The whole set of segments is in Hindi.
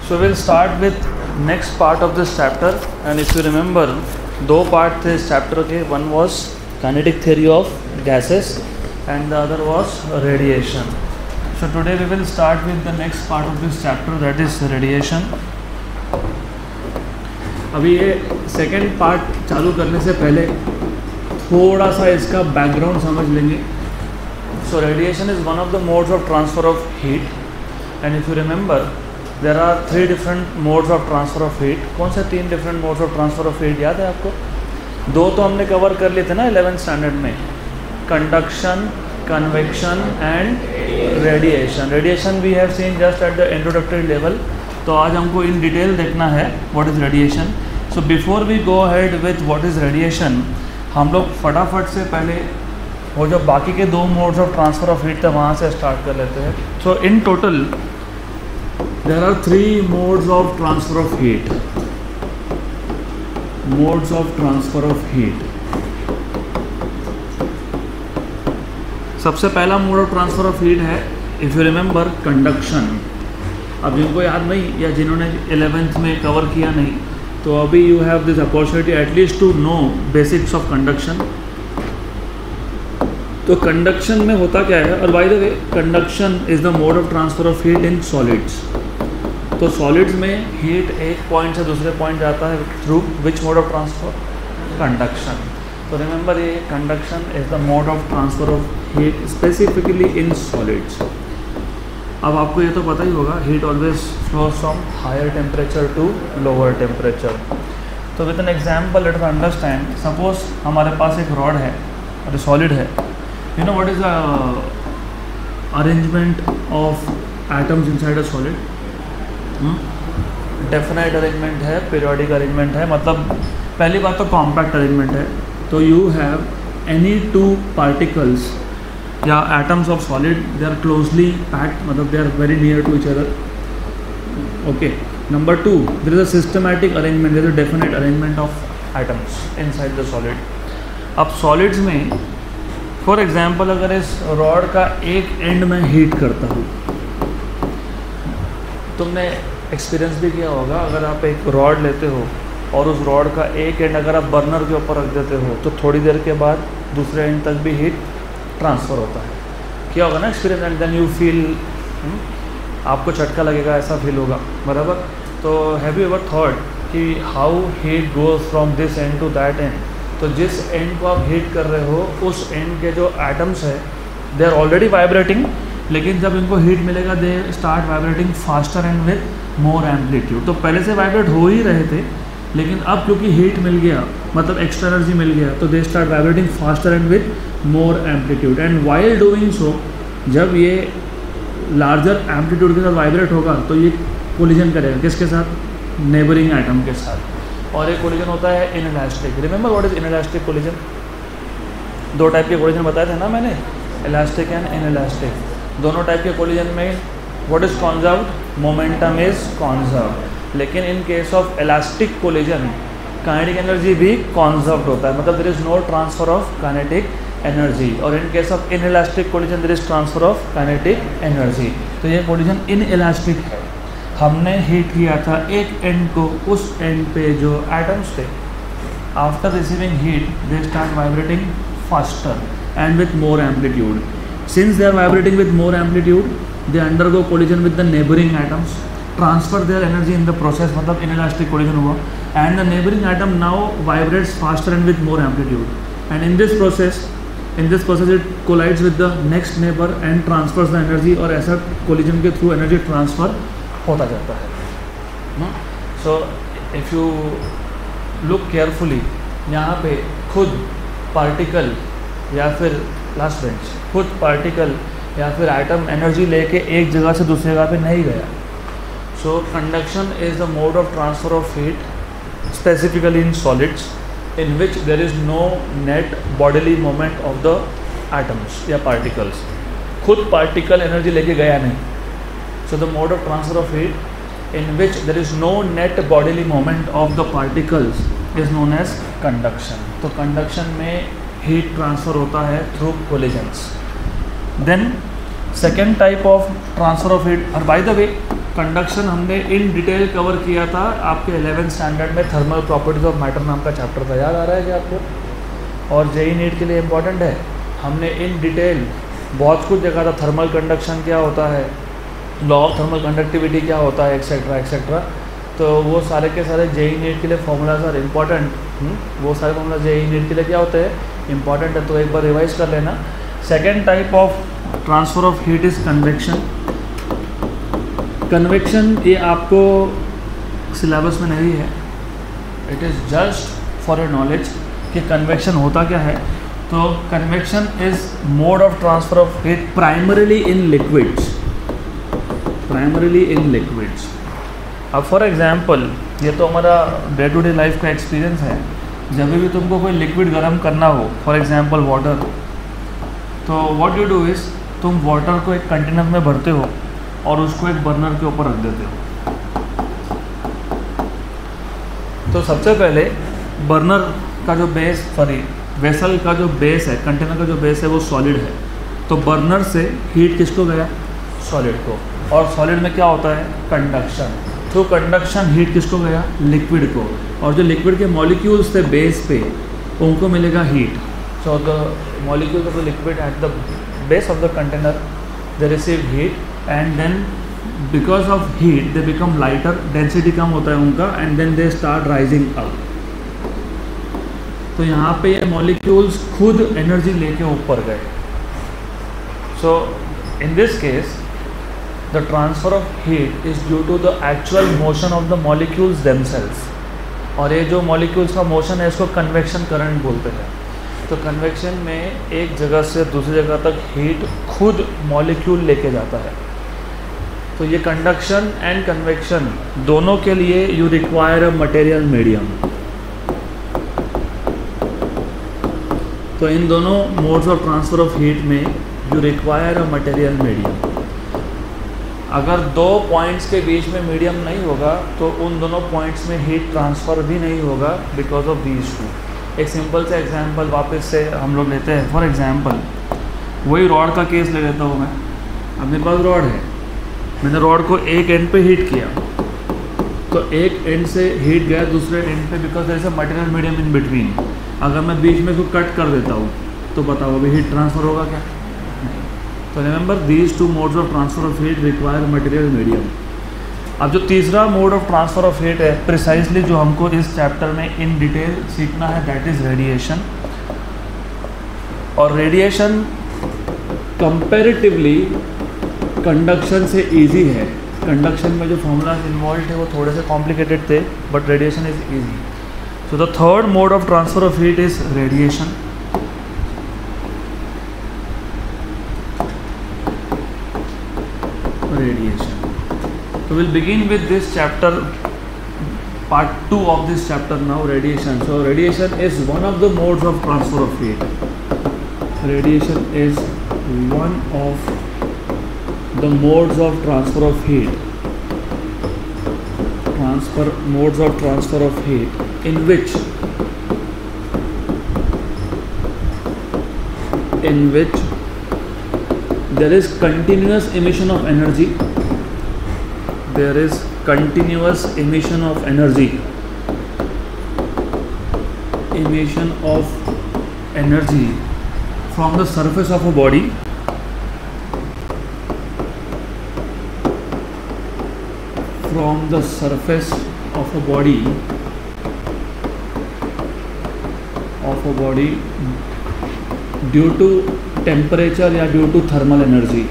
So we'll start with next part of this chapter, and if you remember, दो पार्ट थे इस चैप्टर के. One was kinetic theory of gases and the other was radiation. So today we will start with the next part of this chapter, that is radiation. अभी ये सेकेंड पार्ट चालू करने से पहले थोड़ा सा इसका बैकग्राउंड समझ लेंगे. So radiation is one of the modes of transfer of heat, and if you remember there are three different modes of transfer of heat. कौन से तीन different modes of transfer of heat याद है आपको? दो तो हमने कवर कर लिए थे ना 11th स्टैंडर्ड में, conduction, convection and radiation. Radiation we have seen just at the introductory level. तो आज हमको इन डिटेल देखना है what is radiation. So before we go ahead with what is radiation, हम लोग फटाफट से पहले वो जो बाकी के दो modes of transfer of heat थे वहाँ से स्टार्ट कर लेते हैं. So in total there are three modes of transfer of heat. Modes of transfer of heat. सबसे पहला mode of transfer of heat है, इफ़ यू रिमेंबर, कंडक्शन. अब जिनको याद नहीं या जिन्होंने 11th में कवर किया नहीं, तो अभी you have this opportunity at least to know basics of conduction. तो कंडक्शन में होता क्या है, और by the way conduction is the mode of transfer of heat in solids. तो सॉलिड्स में हीट एक पॉइंट से दूसरे पॉइंट जाता है through which mode of transfer? Conduction. तो रिमेंबर, ये conduction is the mode of transfer of heat specifically in solids. अब आपको ये तो पता ही होगा, heat always flows from higher temperature to lower temperature. तो with an example let us understand. Suppose हमारे पास एक रॉड है और सॉलिड है. You know what is the arrangement of atoms inside a solid? Definite arrangement है, पीरियोडिक अरेंजमेंट है. मतलब पहली बात तो कॉम्पैक्ट अरेंजमेंट है. तो you have any two particles या atoms of solid, they are closely packed, मतलब they are very near to each other. Okay. Number two, there is a systematic arrangement, there is a definite arrangement of atoms inside the solid. अब solids में for example अगर इस रॉड का एक एंड में हीट करता हूँ, तुमने एक्सपीरियंस भी किया होगा, अगर आप एक रॉड लेते हो और उस रॉड का एक एंड अगर आप बर्नर के ऊपर रख देते हो तो थोड़ी देर के बाद दूसरे एंड तक भी हीट ट्रांसफ़र होता है. क्या होगा ना experience, and then you feel, आपको झटका लगेगा, ऐसा फील होगा, बराबर. तो हैव यू एवर थॉट कि how heat goes from this end to that end? तो जिस एंड को आप हीट कर रहे हो उस एंड के जो एटम्स है दे आर ऑलरेडी वाइब्रेटिंग, लेकिन जब इनको हीट मिलेगा दे start vibrating faster and with more amplitude. तो पहले से वाइब्रेट हो ही रहे थे, लेकिन अब क्योंकि हीट मिल गया, मतलब एक्स्ट्रा एनर्जी मिल गया, तो दे start vibrating faster and with more amplitude. And while doing so, जब ये लार्जर एम्पलीट्यूड के साथ वाइब्रेट होगा तो ये कोलिजन करेगा किसके साथ? नेबरिंग एटम के साथ. और एक कोलिजन होता है inelastic. Remember what is inelastic collision? दो टाइप के कोलिजन बताए थे ना मैंने, इलास्टिक एंड इनइलास्टिक. दोनों टाइप के कोलिजन में what is conserved? Momentum is conserved. लेकिन in case of elastic collision kinetic energy भी कॉन्जर्व्ड होता है, मतलब there is no transfer of kinetic energy. और in case of inelastic collision there is transfer of kinetic energy. तो ये कोलिजन इनइलास्टिक है. हमने हीट किया था एक एंड को, उस एंड पे जो एटम्स थे after receiving heat they start vibrating faster and with more amplitude. Since they are vibrating with more amplitude they undergo collision with the neighbouring atoms, transfer their energy in the process, मतलब इनइलास्टिक कोलिजन हुआ. And the neighbouring atom now vibrates faster and with more amplitude. And in this process it collides with the next neighbour and transfers the energy. और ऐसा कोलिजन के थ्रू एनर्जी ट्रांसफ़र होता जाता है. So if you look carefully, यहाँ पे खुद पार्टिकल या फिर लास्ट बेंच, खुद पार्टिकल या फिर एटम एनर्जी लेके एक जगह से दूसरी जगह पे नहीं गया. So conduction is the mode of transfer of heat specifically in solids in which there is no net bodily moment of the atoms या particles. खुद particle energy लेके गया नहीं. So the mode of transfer of heat in which there is no net bodily moment of the particles is known as conduction. तो conduction में heat transfer होता है through collisions. Then second type of transfer of heat, और by the way कंडक्शन हमने इन डिटेल कवर किया था आपके 11th स्टैंडर्ड में, थर्मल प्रॉपर्टीज ऑफ मैटर नाम का चैप्टर था, याद आ रहा है क्या आपको? और जेई नीट के लिए इम्पॉर्टेंट है, हमने इन डिटेल बहुत कुछ देखा था, थर्मल कंडक्शन क्या होता है, लॉ ऑफ थर्मल कंडक्टिविटी क्या होता है, एक्सेट्रा एक्सेट्रा। तो वो सारे के सारे जेई नीट के लिए फॉर्मूलाज आर इम्पॉर्टेंट। वो सारे फॉर्मूला जेई नीट के लिए क्या होते हैं, इंपॉर्टेंट है, तो एक बार रिवाइज कर लेना। Second type of transfer of heat is convection. Convection ये आपको सिलेबस में नहीं है, it is just for your knowledge कि कन्वेक्शन होता क्या है। तो convection is mode of transfer of heat primarily in liquids, primarily in liquids. अब फॉर एग्जांपल, ये तो हमारा डे टू डे लाइफ का एक्सपीरियंस है, जब भी तुमको कोई लिक्विड गर्म करना हो, फॉर एग्जांपल वाटर, तो व्हाट यू डू इज़ तुम वाटर को एक कंटेनर में भरते हो और उसको एक बर्नर के ऊपर रख देते हो। तो सबसे पहले बर्नर का जो बेस, सॉरी वेसल का जो बेस है, कंटेनर का जो बेस है वो सॉलिड है, तो बर्नर से हीट किसको गया, सॉलिड को, और सॉलिड में क्या होता है, कंडक्शन। तो कंडक्शन हीट किसको गया, लिक्विड को, और जो लिक्विड के मॉलिक्यूल्स थे बेस पे उनको मिलेगा heat. So the molecules of the liquid at the base of the container they receive heat and then because of heat they become lighter, density कम होता है उनका, and then they start rising up. तो यहाँ पे ये मॉलिक्यूल्स खुद एनर्जी लेके ऊपर गए। So in this case the transfer of heat is due to the actual motion of the molecules themselves, और ये जो molecules का motion है इसको convection current बोलते हैं। तो convection में एक जगह से दूसरी जगह तक heat खुद molecule लेके जाता है। तो ये conduction and convection दोनों के लिए you require a material medium। तो इन दोनों modes of transfer of heat में you require a material medium। अगर दो पॉइंट्स के बीच में मीडियम नहीं होगा तो उन दोनों पॉइंट्स में हीट ट्रांसफ़र भी नहीं होगा बिकॉज ऑफ दीज टू। एक सिंपल सा एग्जांपल वापस से हम लोग लेते हैं। फॉर एग्जांपल वही रॉड का केस ले लेता हूँ मैं। अपने पास रॉड है, मैंने रॉड को एक एंड पे हीट किया, तो एक एंड से हीट गया दूसरे एंड पे because there is a material medium in between. अगर मैं बीच में इसको कट कर देता हूँ तो बताओ अभी हीट ट्रांसफ़र होगा क्या? तो remember these two modes of transfer of heat require material medium. अब जो तीसरा mode of transfer of heat है प्रिसाइजली जो हमको इस चैप्टर में इन डिटेल सीखना है, दैट इज़ रेडिएशन। और रेडिएशन कंपैरेटिवली कंडक्शन से इजी है। कंडक्शन में जो फॉर्मूलाज इन्वॉल्व थे वो थोड़े से कॉम्प्लिकेटेड थे, but radiation is easy. So the third mode of transfer of heat is radiation. Radiation. So we'll begin with this chapter, part 2 of this chapter now, radiation. So radiation is one of the modes of transfer of heat. Radiation is one of the modes of transfer of heat. Modes of transfer of heat in which there is continuous emission of energy. There is continuous emission of energy. Emission of energy from the surface of a body. From the surface of a body. Due to temperature या ड्यू टू थर्मल एनर्जी।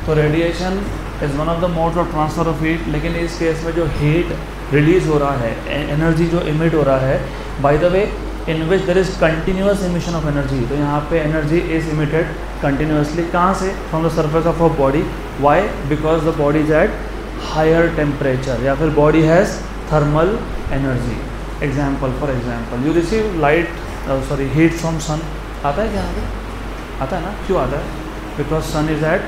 तो radiation is one of the modes of transfer of heat. लेकिन इस केस में जो हीट रिलीज़ हो रहा है, एनर्जी जो इमिट हो रहा है, by the way in which there is continuous emission of energy. तो यहाँ पे एनर्जी इज़ इमिटेड कंटिन्यूसली। कहाँ से? From the surface of a body. Why? Because the body is at higher temperature या फिर body has thermal energy. Example, for example you receive heat from sun. आता है क्या यहाँ पे? आता है ना? क्यों आता है? Because sun is at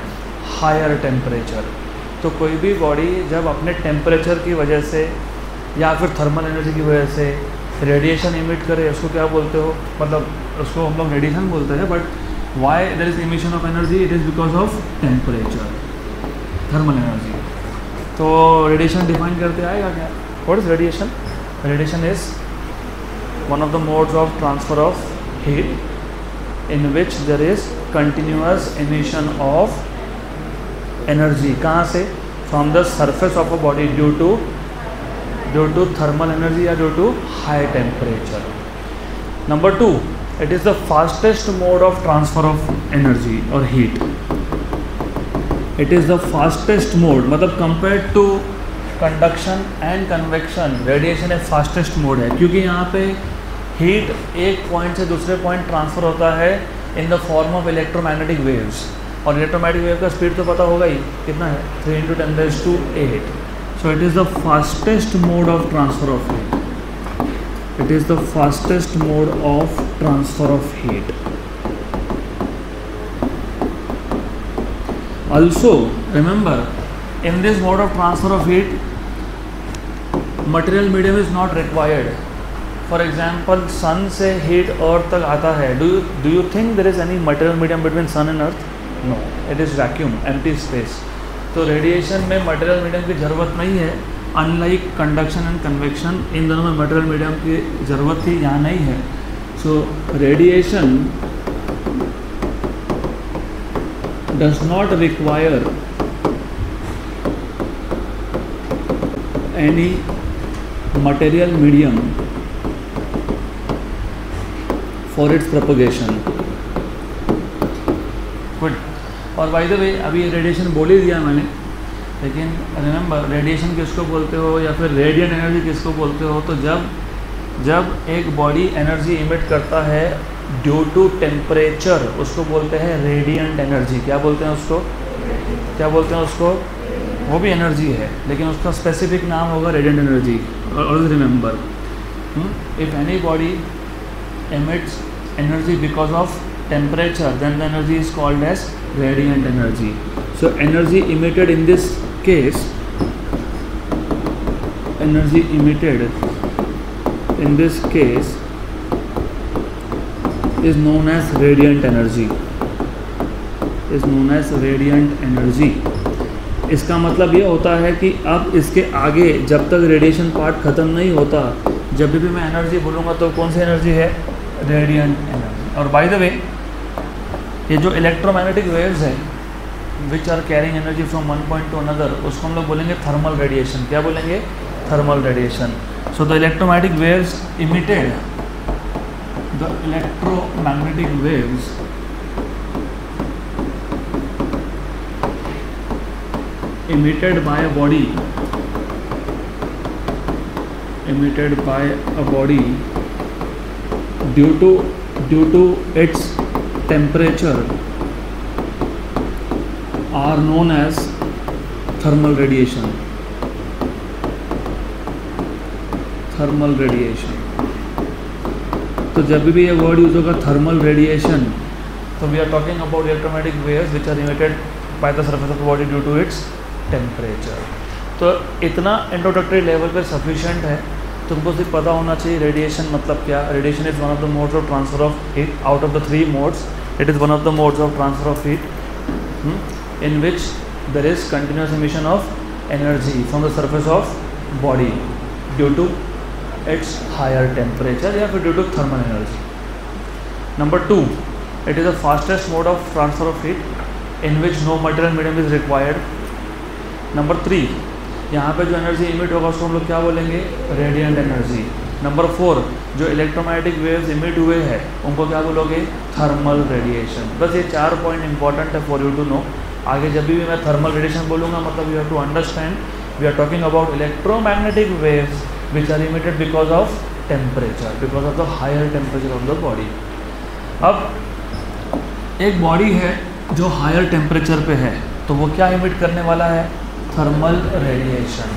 higher temperature. तो कोई भी बॉडी जब अपने टेम्परेचर की वजह से या फिर थर्मल एनर्जी की वजह से रेडिएशन इमिट करे, उसको क्या बोलते हो? मतलब उसको हम लोग रेडिएशन बोलते हैं, but why there is emission of energy, it is because of temperature, thermal energy. तो रेडिएशन डिफाइन करते आएगा क्या? What is radiation? Radiation is one of the modes of transfer of heat in which there is continuous emission of energy. कहाँ से? From the surface of a body due to thermal energy या due to high temperature. Number 2, it is the fastest mode of transfer of energy or heat. It is the fastest mode, मतलब compared to conduction and convection, radiation एक fastest mode है, क्योंकि यहाँ पे heat एक point से दूसरे point transfer होता है in the form of electromagnetic waves, और electromagnetic wave का speed तो पता होगा ही कितना है, 3 × 10⁸. So it is the fastest mode of transfer of heat. It is the fastest mode of transfer of heat. Also, remember, in this mode of transfer of heat, material medium is not required. For example, sun से heat earth तक आता है. Do you think there is any material medium between sun and earth? No. It is vacuum, empty space. तो रेडिएशन में मटेरियल मीडियम की ज़रूरत नहीं है, अनलाइक कंडक्शन एंड कन्वेक्शन, इन दोनों में मटेरियल मीडियम की ज़रूरत थी, यहाँ नहीं है. So radiation does not require any material medium for its propagation. Good. और बाय द वे अभी रेडिएशन बोल ही दिया मैंने, लेकिन रिमेंबर रेडिएशन किसको बोलते हो या फिर रेडिएंट एनर्जी किसको बोलते हो? तो जब एक बॉडी एनर्जी इमिट करता है ड्यू टू टेम्परेचर, उसको बोलते हैं रेडिएंट एनर्जी. क्या बोलते हैं उसको? क्या बोलते हैं उसको? वो भी एनर्जी है, लेकिन उसका स्पेसिफिक नाम होगा रेडिएंट एनर्जी. और remember, if any body emits energy because of temperature, then the energy is called as radiant energy. So energy emitted in this case, energy emitted in this case is known as radiant energy, is known as radiant energy. इसका मतलब ये होता है कि अब इसके आगे जब तक रेडिएशन पार्ट ख़त्म नहीं होता, जब भी मैं एनर्जी बोलूँगा तो कौन सी एनर्जी है? Radiant energy. और बाय द वे ये जो इलेक्ट्रोमैग्नेटिक वेव्स है which are carrying energy from one point to another, उसको हम लोग बोलेंगे थर्मल रेडिएशन. क्या बोलेंगे? Thermal radiation. So the electromagnetic waves emitted, the electromagnetic waves emitted by a body, emitted by a body due to its temperature are known as thermal radiation. Thermal radiation. तो जब भी ये वर्ड यूज होगा थर्मल रेडिएशन, तो we are talking about electromagnetic waves which are emitted by the surface of the body due to its temperature. तो इतना इंट्रोडक्टरी लेवल पर सफिशिएंट है. तुमको सिर्फ पता होना चाहिए रेडिएशन मतलब क्या. Radiation is one of the modes of transfer of heat. Out of the 3 modes it is one of the modes of transfer of heat in which there is continuous emission of energy from the surface of body due to its higher temperature या फिर due to thermal energy. Number 2, it is the fastest mode of transfer of heat in which no material medium is required. Number 3, यहाँ पे जो एनर्जी इमिट होगा उसको हम लोग क्या बोलेंगे? Radiant energy. नंबर 4, जो इलेक्ट्रोमैग्नेटिक वेव्स इमिट हुए हैं उनको क्या बोलोगे? Thermal radiation. बस ये 4 पॉइंट इंपॉर्टेंट है फॉर यू टू नो. आगे जब भी मैं थर्मल रेडिएशन बोलूँगा मतलब you have to understand we are talking about electromagnetic waves which are emitted because of temperature, because of the higher temperature of the body. अब एक बॉडी है जो हायर टेम्परेचर पे है, तो वो क्या इमिट करने वाला है? Thermal radiation.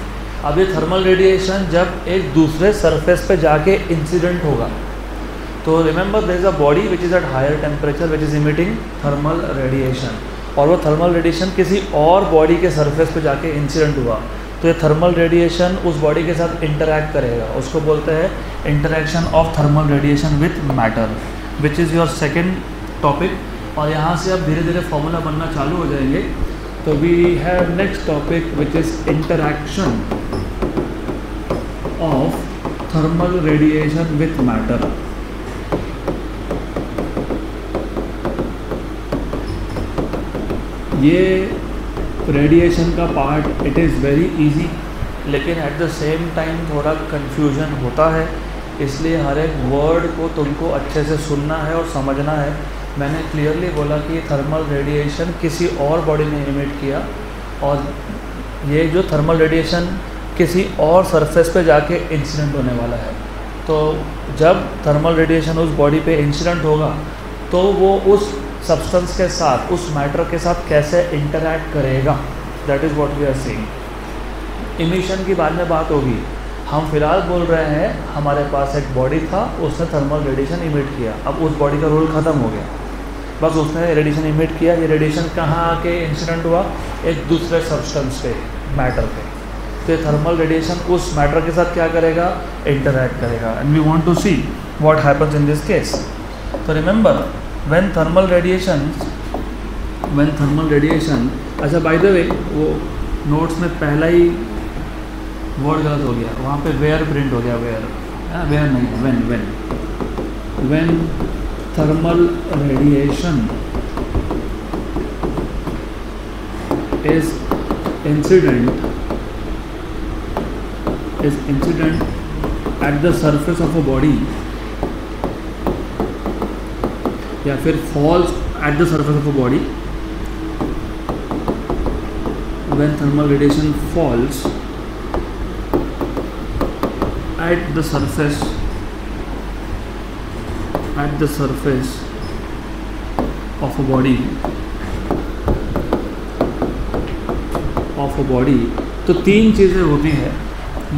अब ये थर्मल रेडिएशन जब एक दूसरे सरफेस पे जाके इंसिडेंट होगा, तो remember there is a body which is at higher temperature which is emitting thermal radiation, और वो थर्मल रेडिएशन किसी और बॉडी के सरफेस पे जाके इंसिडेंट हुआ, तो ये थर्मल रेडिएशन उस बॉडी के साथ इंटरैक्ट करेगा. उसको बोलते हैं interaction of thermal radiation with matter, which is your second topic और यहाँ से अब धीरे धीरे फॉर्मूला बनना चालू हो जाएंगे। तो we have next topic which is interaction of thermal radiation with matter. ये रेडिएशन का part it is very easy, लेकिन एट द सेम टाइम थोड़ा कन्फ्यूजन होता है, इसलिए हर एक वर्ड को तुमको अच्छे से सुनना है और समझना है। मैंने क्लियरली बोला कि थर्मल रेडिएशन किसी और बॉडी ने इमिट किया, और ये जो थर्मल रेडिएशन किसी और सरफेस पे जाके इंसिडेंट होने वाला है। तो जब थर्मल रेडिएशन उस बॉडी पे इंसिडेंट होगा तो वो उस सब्सटेंस के साथ, उस मैटर के साथ कैसे इंटरैक्ट करेगा, that is what we are seeing. Emission की बाद में बात होगी, हम फिलहाल बोल रहे हैं हमारे पास एक बॉडी था, उसने थर्मल रेडिएशन इमिट किया। अब उस बॉडी का रोल ख़त्म हो गया, बस उसने रेडिएशन इमिट किया। ये रेडिएशन कहाँ आके इंसिडेंट हुआ, एक दूसरे सब्सटेंस पे, मैटर पे। तो ये थर्मल रेडिएशन उस मैटर के साथ क्या करेगा, इंटरैक्ट करेगा। And we want to see what happens in this case. तो रिमेंबर व्हेन थर्मल रेडिएशन, अच्छा बाय द वे वो नोट्स में पहला ही वर्ड गलत हो गया, वहाँ पे वेयर प्रिंट हो गया, वेयर नहीं, when thermal radiation is incident at the surface of a body, या फिर falls at the surface of a body, when thermal radiation falls at the surface of a body, तो तीन चीज़ें होती है।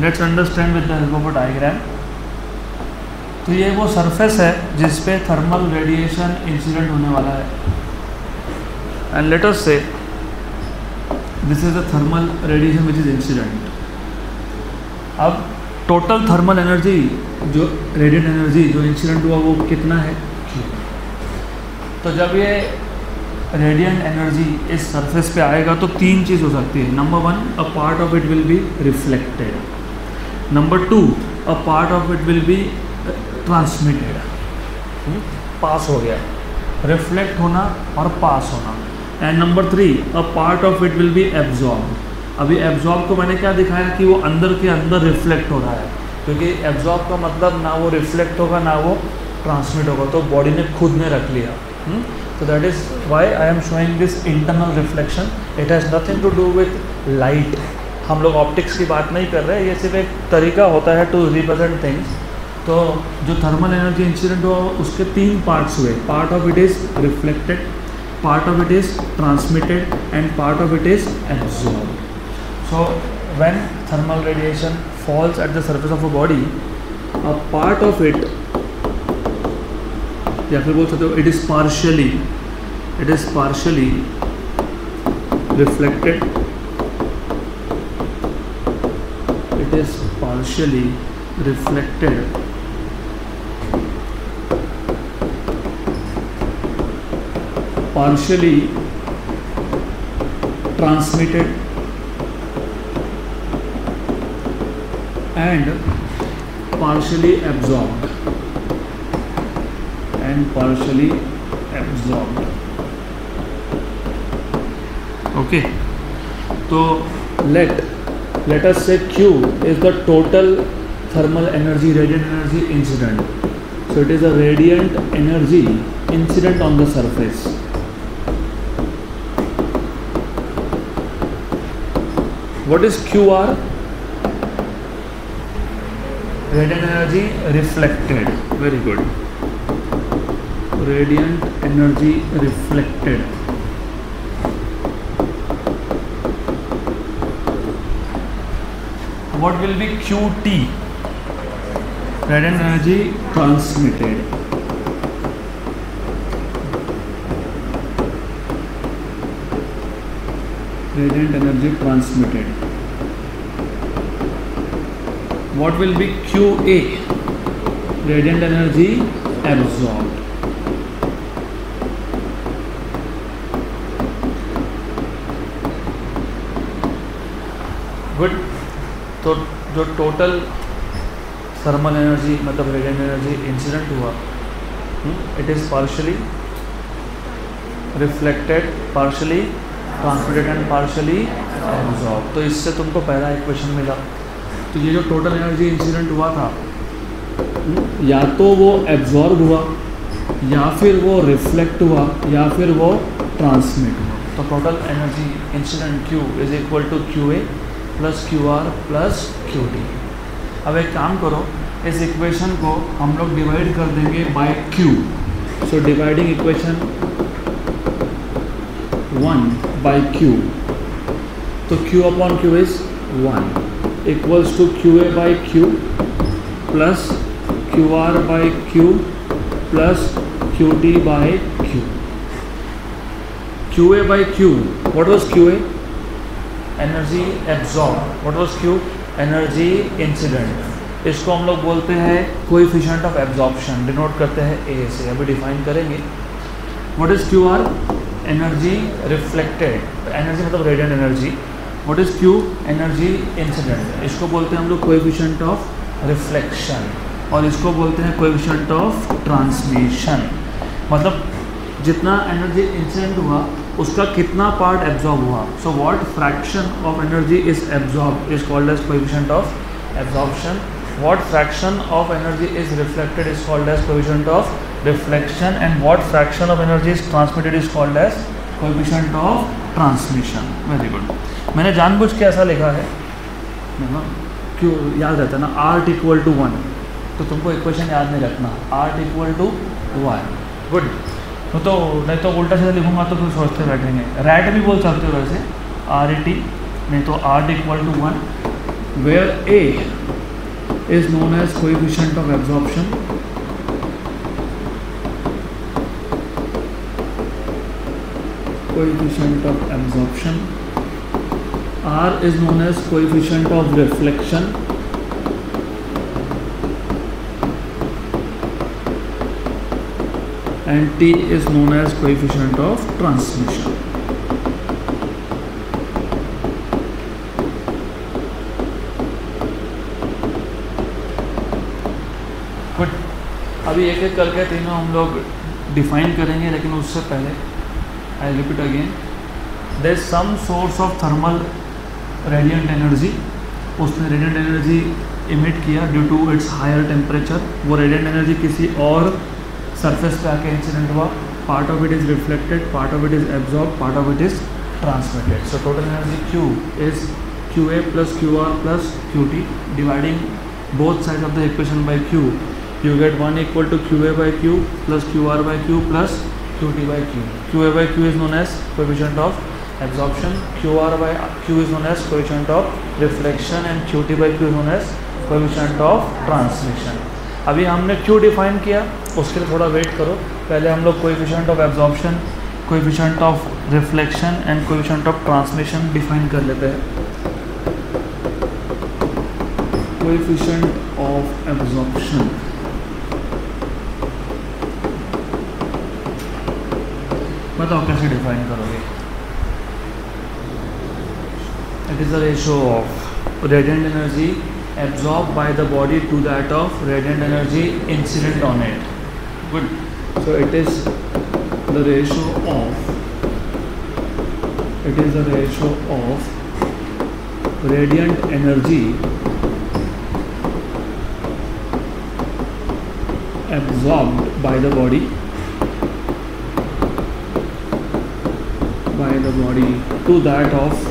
Let's understand with the help of a diagram. तो ये वो सरफेस है जिस पे थर्मल रेडिएशन इंसिडेंट होने वाला है, एंड लेट अस से this is the thermal radiation which is incident. अब टोटल थर्मल एनर्जी, जो रेडिएंट एनर्जी जो इंसिडेंट हुआ, वो कितना है, तो जब ये रेडिएंट एनर्जी इस सरफेस पे आएगा तो तीन चीज़ हो सकती है। Number one, a part of it will be reflected. Number two, a part of it will be transmitted, pass हो गया, रिफ्लेक्ट होना और पास होना। And number three, a part of it will be absorbed. अभी एब्जॉर्ब को मैंने क्या दिखाया कि वो अंदर के अंदर रिफ्लेक्ट हो रहा है, क्योंकि एब्जॉर्ब का मतलब ना वो रिफ्लेक्ट होगा ना वो ट्रांसमिट होगा, तो बॉडी ने खुद ने रख लिया। तो that is why I am showing this internal reflection. It has nothing to do with light. हम लोग ऑप्टिक्स की बात नहीं कर रहे, ये सिर्फ एक तरीका होता है टू रिप्रेजेंट थिंग्स। तो जो थर्मल एनर्जी इंसिडेंट हुआ उसके तीन पार्ट्स हुए। Part of it is reflected, part of it is transmitted, and part of it is absorbed. So when thermal radiation falls at the surface of a body, a part of it, या फिर बोल सकते हो it is partially reflected, partially transmitted, and partially absorbed, okay. So let us say Q is the total thermal energy, radiant energy incident. So it is a radiant energy incident on the surface. What is QR? Radiant energy reflected. Very good. Radiant energy reflected. What will be QT? Radiant energy transmitted. Radiant energy transmitted. What will be QA? Radiant energy absorbed. Good. तो जो टोटल थर्मल एनर्जी मतलब रेडिएंट एनर्जी इंसिडेंट हुआ, it is partially reflected, partially transmitted and partially absorb. तो इससे तुमको पहला इक्वेशन मिला। तो ये जो टोटल एनर्जी इंसिडेंट हुआ था, या तो वो एब्जॉर्ब हुआ, या फिर वो रिफ्लेक्ट हुआ, या फिर वो ट्रांसमिट हुआ। तो total energy incident Q is equal to QA plus QR plus QT। अब एक काम करो, इस इक्वेशन को हम लोग डिवाइड कर देंगे by Q। So dividing equation 1 by Q, तो Q upon Q is 1 equals to QA by Q plus QR by Q plus QT by Q। QA by Q, what was QA? Energy absorbed. What was Q? Energy incident। इसको हम लोग बोलते हैं कोएफिशिएंट ऑफ एब्जॉर्प्शन, डिनोट करते हैं A से, अभी डिफाइन करेंगे। What is QR? Energy reflected, energy मतलब radiant energy. What is Q? Energy incident। इसको बोलते हैं हम लोग कोएफिशिएंट ऑफ रिफ्लेक्शन, और इसको बोलते हैं कोएफिशिएंट ऑफ ट्रांसमिशन। मतलब जितना एनर्जी इंसिडेंट हुआ उसका कितना पार्ट एब्जॉर्ब हुआ। So what fraction of energy is absorb is called as coefficient of absorption. What fraction of energy is reflected is called as coefficient of reflection. And what fraction of energy is transmitted is called as coefficient of transmission. Very good. मैंने जानबूझ के ऐसा लिखा है ना, क्यों याद रहता है ना, आर्ट इक्वल टू 1, तो तुमको इक्वेशन याद नहीं रखना, आर्ट इक्वल टू 1। गुड। तो नहीं तो उल्टा सीधा लिखूंगा तो फिर सोचते बैठेंगे। रैट भी बोल सकते हो वैसे, RAT, नहीं तो आर्ट equal to 1, where A is known as coefficient of absorption, coefficient of absorption, R is known as coefficient of reflection, and T is known as coefficient of transmission. Good. अभी एक एक करके तीनों हम लोग डिफाइन करेंगे, लेकिन उससे पहले I repeat again, there is some source of thermal radiant energy. उसने रेडिएंट एनर्जी इमिट किया due to its higher temperature. वो रेडिएंट एनर्जी किसी और सरफेस पे आके इंसिडेंट हुआ। Part of it is reflected, part of it is absorb, part of it is transmitted. So total energy Q is QA plus QR plus QT। Dividing both side of the equation by Q, you get 1 equal to QA by Q plus QR by Q plus QT by Q। QA by Q is known as coefficient of absorption, QR by Q is known as coefficient of reflection, and QT by Q is known as coefficient of transmission। अभी हमने Q डिफाइन किया, उसके लिए थोड़ा वेट करो। पहले हम लोग coefficient of absorption, coefficient of reflection and coefficient of transmission define कर लेते हैं। कोएफिशिएंट ऑफ एब्जॉर्प्शन, बताओ कैसे डिफाइन करोगे? It is the ratio of radiant energy absorbed by the body to that of radiant energy incident on it. Good. So it is the ratio of radiant energy absorbed by the body to that of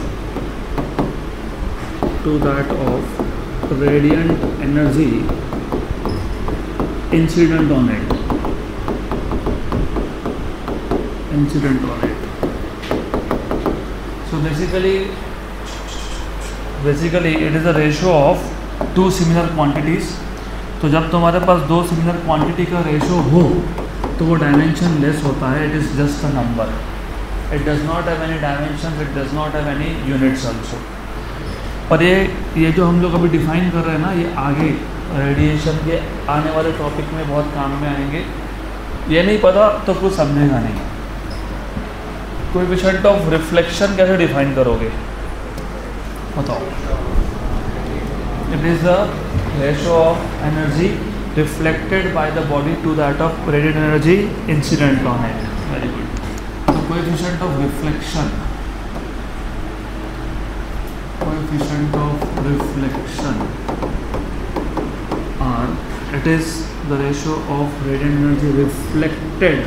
radiant energy incident on it. So basically it is a ratio of two similar quantities। तो जब तुम्हारे पास दो सिमिलर क्वांटिटी का रेशो हो तो वो डायमेंशन लेस होता है। It is just a number, it does not have any dimension, it does not have any units also. पर ये जो हम लोग अभी डिफाइन कर रहे हैं ना, ये आगे रेडिएशन के आने वाले टॉपिक में बहुत काम में आएंगे। ये नहीं पता तो कुछ समझेगा नहीं। कोएफिशिएंट ऑफ रिफ्लेक्शन कैसे डिफाइन करोगे बताओ? It is the ratio of energy reflected by the body to that of radiant energy incident on it. Very good. So coefficient of reflection. Coefficient of reflection R. It is the ratio of radiant energy reflected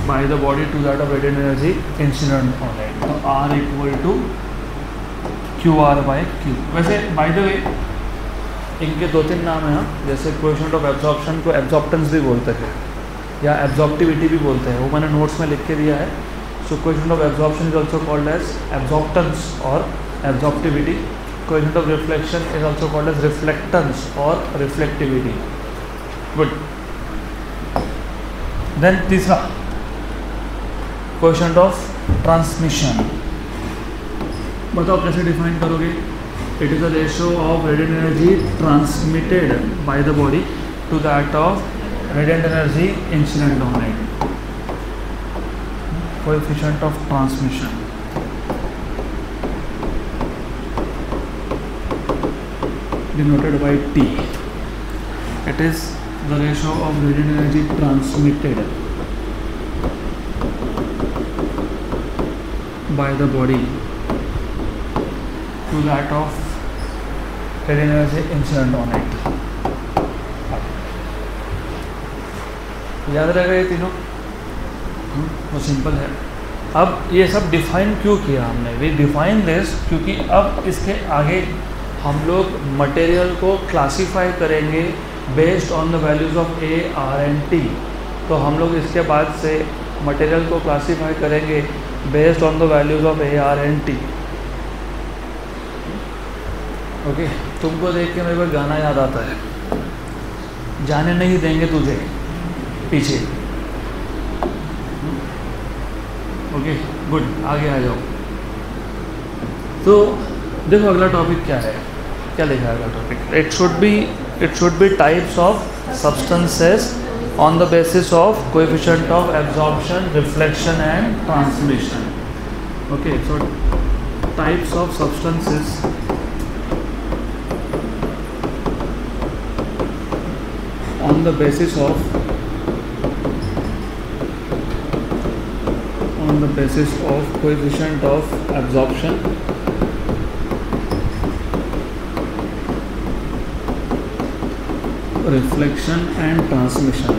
by the body to that of radiant energy incident on it. तो R equal to QR by Q. वैसे बाय द वे इनके दो तीन नाम हैं, जैसे कोएफिशिएंट ऑफ एब्जॉर्प्शन को एब्जॉर्प्टेंस भी बोलते हैं या एब्जॉर्प्टिविटी भी बोलते हैं, वो मैंने नोट्स में लिख के दिया है. So coefficient of absorption is also called as absorptance और absorptivity. Coefficient of reflection is also called as reflectance और रिफ्लेक्टिविटी. गुड. देन तीसरा कोएफिशिएंट ऑफ ट्रांसमिशन. बताओ कैसे डिफाइन करोगे. It is the ratio of radiant energy transmitted by the body to that of radiant energy incident on it. Coefficient of transmission denoted by T. It is the ratio of radiant energy transmitted by the body to that of radiant energy incident on it. याद रहेगा ये तीनों. वो सिंपल है. अब ये सब डिफाइन क्यों किया हमने. वी डिफाइन दिस क्योंकि अब इसके आगे हम लोग मटेरियल को क्लासीफाई करेंगे based on the values of A, R and T. तो हम लोग इसके बाद से मटेरियल को क्लासीफाई करेंगे based on the values of A, R and T. Okay. तुमको देख के मेरे को गाना याद आता है, जाने नहीं देंगे तुझे पीछे. Okay good. आगे आ जाओ. तो देखो अगला टॉपिक क्या है. क्या लिखा है अगला topic. It should be types of substances on the basis of coefficient of absorption, reflection and transmission. Okay, so types of substances on the basis of coefficient of absorption, reflection and transmission.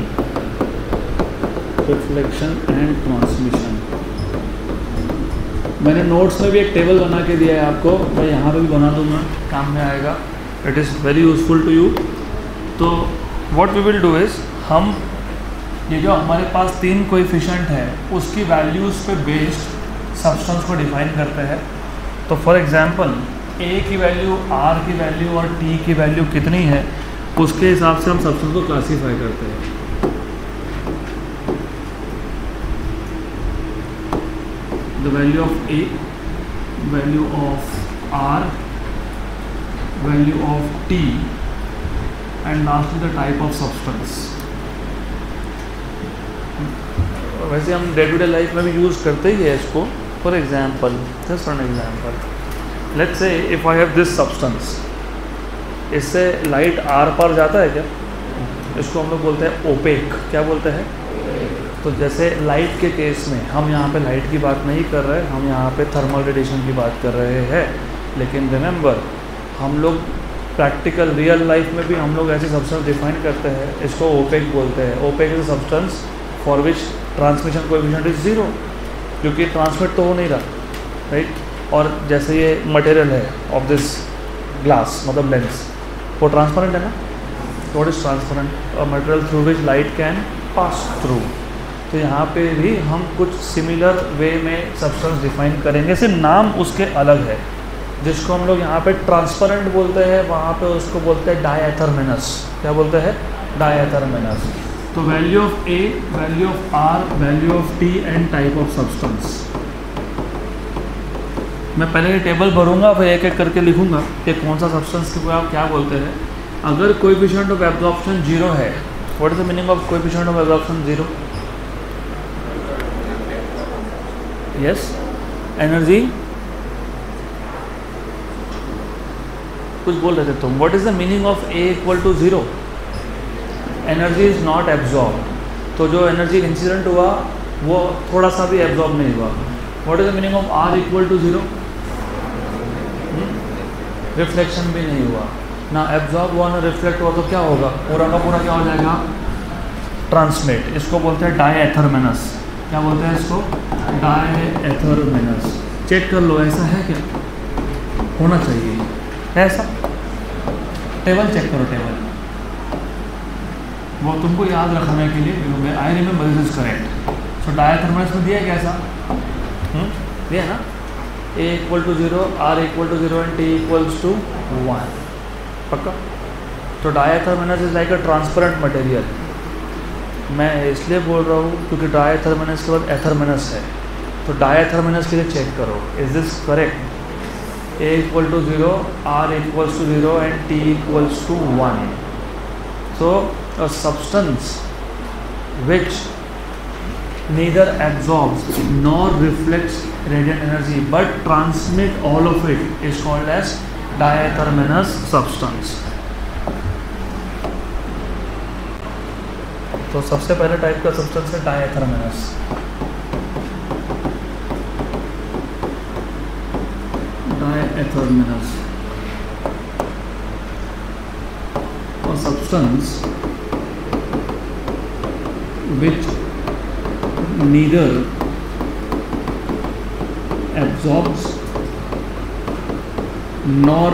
मैंने नोट्स में भी एक टेबल बना के दिया है आपको, मैं यहाँ पे भी बना दूंगा, काम में आएगा. It is very useful to you. तो what we will do is, हम ये जो हमारे पास तीन कोएफिशिएंट है उसकी वैल्यूज़ पे बेस्ड सब्सटेंस को डिफाइन करते हैं. तो फॉर एग्जांपल A की वैल्यू, R की वैल्यू और T की वैल्यू कितनी है उसके हिसाब से हम सब्सटेंस को क्लासीफाई करते हैं. The value of A, value of R, value of T and lastly the type of substance. वैसे हम डे टू डे लाइफ में भी यूज़ करते ही है इसको. For example, just an example, let's say if I have this substance, इससे लाइट आर पार जाता है क्या. इसको हम लोग बोलते हैं ओपेक. क्या बोलते हैं. तो जैसे लाइट के केस में हम यहाँ पे लाइट की बात नहीं कर रहे, हम यहाँ पे थर्मल रेडिएशन की बात कर रहे हैं. लेकिन रिमेंबर, हम लोग प्रैक्टिकल रियल लाइफ में भी हम लोग ऐसे सब्सटेंस डिफाइन करते हैं, इसको ओपेक बोलते हैं. Opaque is a substance for which transmission coefficient is 0, क्योंकि ट्रांसमिट तो हो नहीं रहा, राइट. और जैसे ये मटेरियल है ऑफ दिस ग्लास, मतलब लेंस, वो ट्रांसपेरेंट है ना. What is transparent? A material through which light can pass through. तो यहाँ पे भी हम कुछ सिमिलर वे में सब्सटेंस डिफाइन करेंगे, सिर्फ नाम उसके अलग है. जिसको हम लोग यहाँ पे ट्रांसपेरेंट बोलते हैं, वहाँ पे उसको बोलते हैं डायथर्मिनस. क्या बोलते हैं? डायथर्मिनस. तो value of A, value of R, value of T and type of substance. मैं पहले ये टेबल भरूंगा, फिर एक एक करके लिखूंगा कि कौन सा सब्सटेंस को आप क्या बोलते हैं. अगर कोएफिशिएंट ऑफ एब्जॉर्प्शन 0 है, what is the meaning of coefficient of absorption 0? Yes, energy कुछ बोल रहे थे तुम. What is the meaning of A equal to 0? Energy is not absorb. तो जो एनर्जी इंसिडेंट हुआ वो थोड़ा सा भी एब्जॉर्ब नहीं हुआ. What is the meaning of R equal to 0? Reflection भी नहीं हुआ, ना एब्जॉर्ब हुआ ना रिफ्लेक्ट हुआ. तो क्या होगा? पूरा का पूरा क्या हो जाएगा? ट्रांसमिट. इसको बोलते हैं डायएथरमिनस. क्या बोलते हैं इसको? डायएथरमिनस. चेक कर लो, ऐसा है क्या? होना चाहिए ऐसा. टेबल चेक करो, टेबल वो तुमको याद रखने के लिए. I remember this is correct. So diathermanous में दिया कैसा? दिया ना, A equal to 0, R equal to 0 and T equals to 1. पक्का? तो diathermanous is like a transparent material. मैं इसलिए बोल रहा हूँ क्योंकि डायएथरमिनस के बाद एथरमिनस है. तो डायएथरमिनस के लिए चेक करो, is this correct? A equal to 0, R equals to 0 and T equals to 1. So a substance which neither absorbs nor reflects radiant energy but transmit all of it is called as diatherminous substance. तो सबसे पहले टाइप का सब्सटेंस है डायएथरमिनस. डायएथरमिनस or substance which neither absorbs nor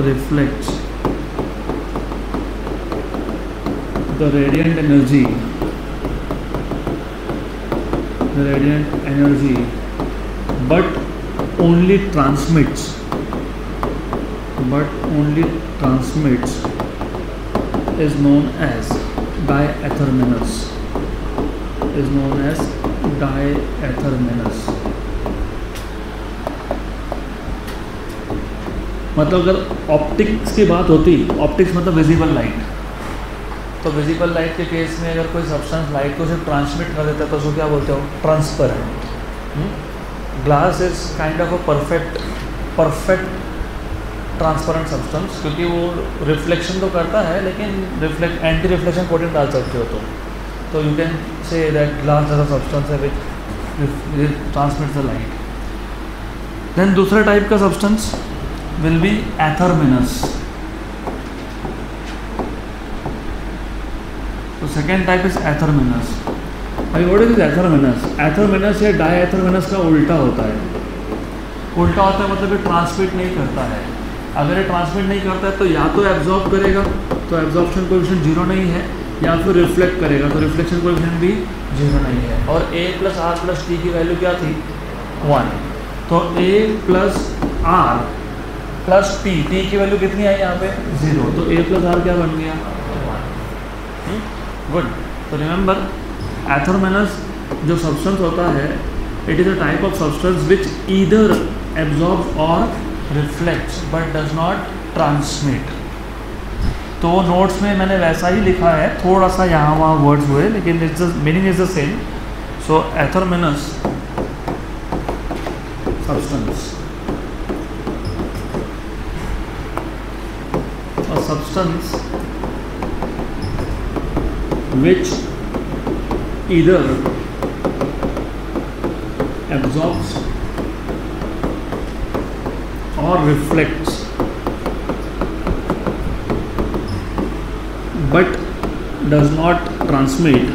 reflects the radiant energy but only transmits is known as diatherminous. मतलब अगर ऑप्टिक्स की बात होती, ऑप्टिक्स मतलब विजिबल लाइट, तो विजिबल लाइट के केस में अगर कोई सब्सटेंस लाइट को सिर्फ ट्रांसमिट कर देता है तो उसको क्या बोलते हो? Transparent. Glass is kind of a perfect transparent substance, क्योंकि वो रिफ्लेक्शन तो करता है लेकिन एंटी रिफ्लेक्शन कोटिंग डाल सकते हो. तो you can say that glass is a substance है विच ट्रांसमिट्स द लाइट. देन दूसरा टाइप का सब्सटेंस विल बी एथरमिनस. तो सेकेंड टाइप इज एथरमिनस. अभी व्हाट इज एथरमिनस? एथरमिनस या डायएथरमिनस का उल्टा होता है. उल्टा होता है मतलब ये ट्रांसमिट नहीं करता है. अगर ये ट्रांसमिट नहीं करता है तो या तो एब्जॉर्ब करेगा, तो एब्जॉर्प्शन कोएफिशिएंट 0 नहीं है, या फिर रिफ्लेक्ट करेगा तो रिफ्लेक्शन कोएफिशिएंट भी 0 नहीं है. और A plus R plus T की वैल्यू क्या थी? 1. तो A plus R plus T की वैल्यू कितनी आई यहाँ पे? 0. तो A प्लस R क्या बन गया? 1. गुड. तो रिमेंबर, एथरमिनस जो सब्सटेंस होता है, it is a type of substance which either absorbs और reflects but does not transmit. तो नोट्स में मैंने वैसा ही लिखा है, थोड़ा सा यहाँ वहाँ वर्ड्स हुए, लेकिन its meaning is the same. So athermanous substance, a substance which either absorbs or reflects but does not transmit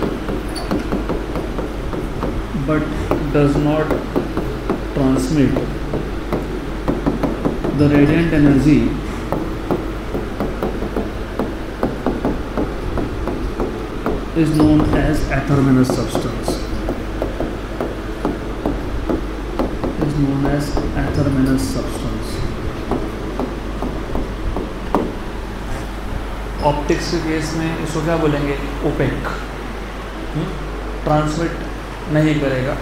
the radiant energy is known as ethereminous substance. Optics के केस में इसको क्या बोलेंगे? ओपेक. ट्रांसमिट नहीं करेगा,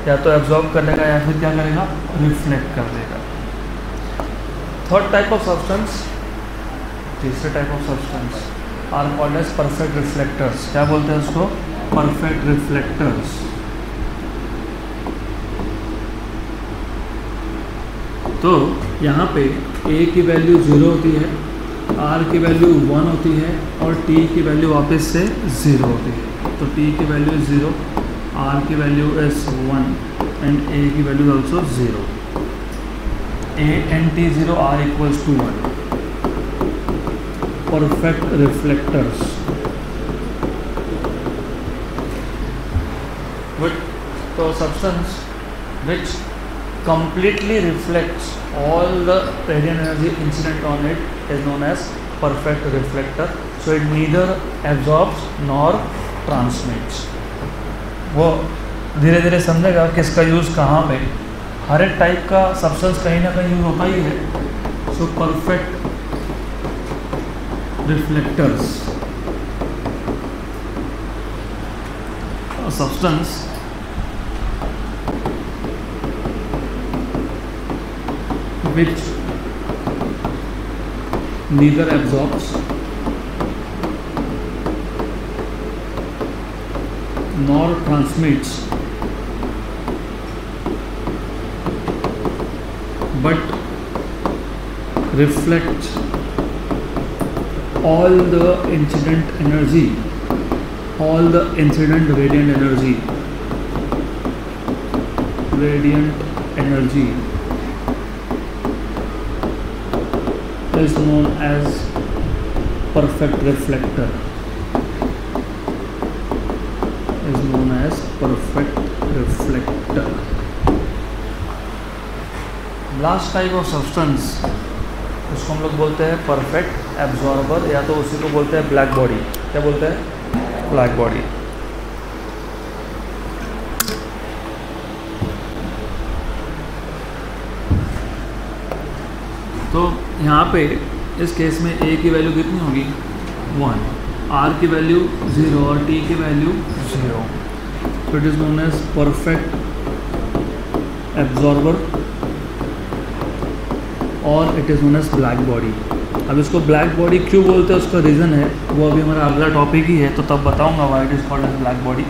या तो एब्जॉर्ब कर लेगा या फिर क्या करेगा? रिफ्लेक्ट कर देगा. थर्ड टाइप ऑफ सब्सटेंस, तीसरे type of substance are called as perfect reflectors. क्या बोलते हैं उसको? Perfect reflectors. तो यहाँ पे A की वैल्यू 0 होती है, R की वैल्यू 1 होती है और T की वैल्यू वापस से 0 होती है। तो T की वैल्यू 0, R की वैल्यू इज 1 एंड A की value also 0। A and T 0, R equals to 1। Perfect reflectors. तो substance which completely reflects all the radiant energy incident on it is known as perfect reflector. So it neither absorbs nor transmits. वो धीरे धीरे समझेगा कि इसका यूज़ कहाँ पे, हर एक टाइप का सब्सटेंस कहीं ना कहीं यूज होता ही है। So perfect reflectors, substance which neither absorbs nor transmits but reflects all the incident energy, all the incident radiant energy is known as perfect reflector, is known as perfect reflector. Last type of substance, उसको हम लोग बोलते हैं परफेक्ट एब्जॉर्बर, या तो उसी को बोलते हैं ब्लैक बॉडी। क्या बोलते हैं? Black body. तो यहाँ पे इस केस में A की वैल्यू कितनी होगी? 1, R की वैल्यू 0 और T की वैल्यू 0। तो it is known as perfect absorber और it is known as black body. अब इसको ब्लैक बॉडी क्यों बोलते हैं, उसका रीज़न है, वो अभी हमारा अगला टॉपिक ही है, तो तब बताऊँगा why it is called as black body.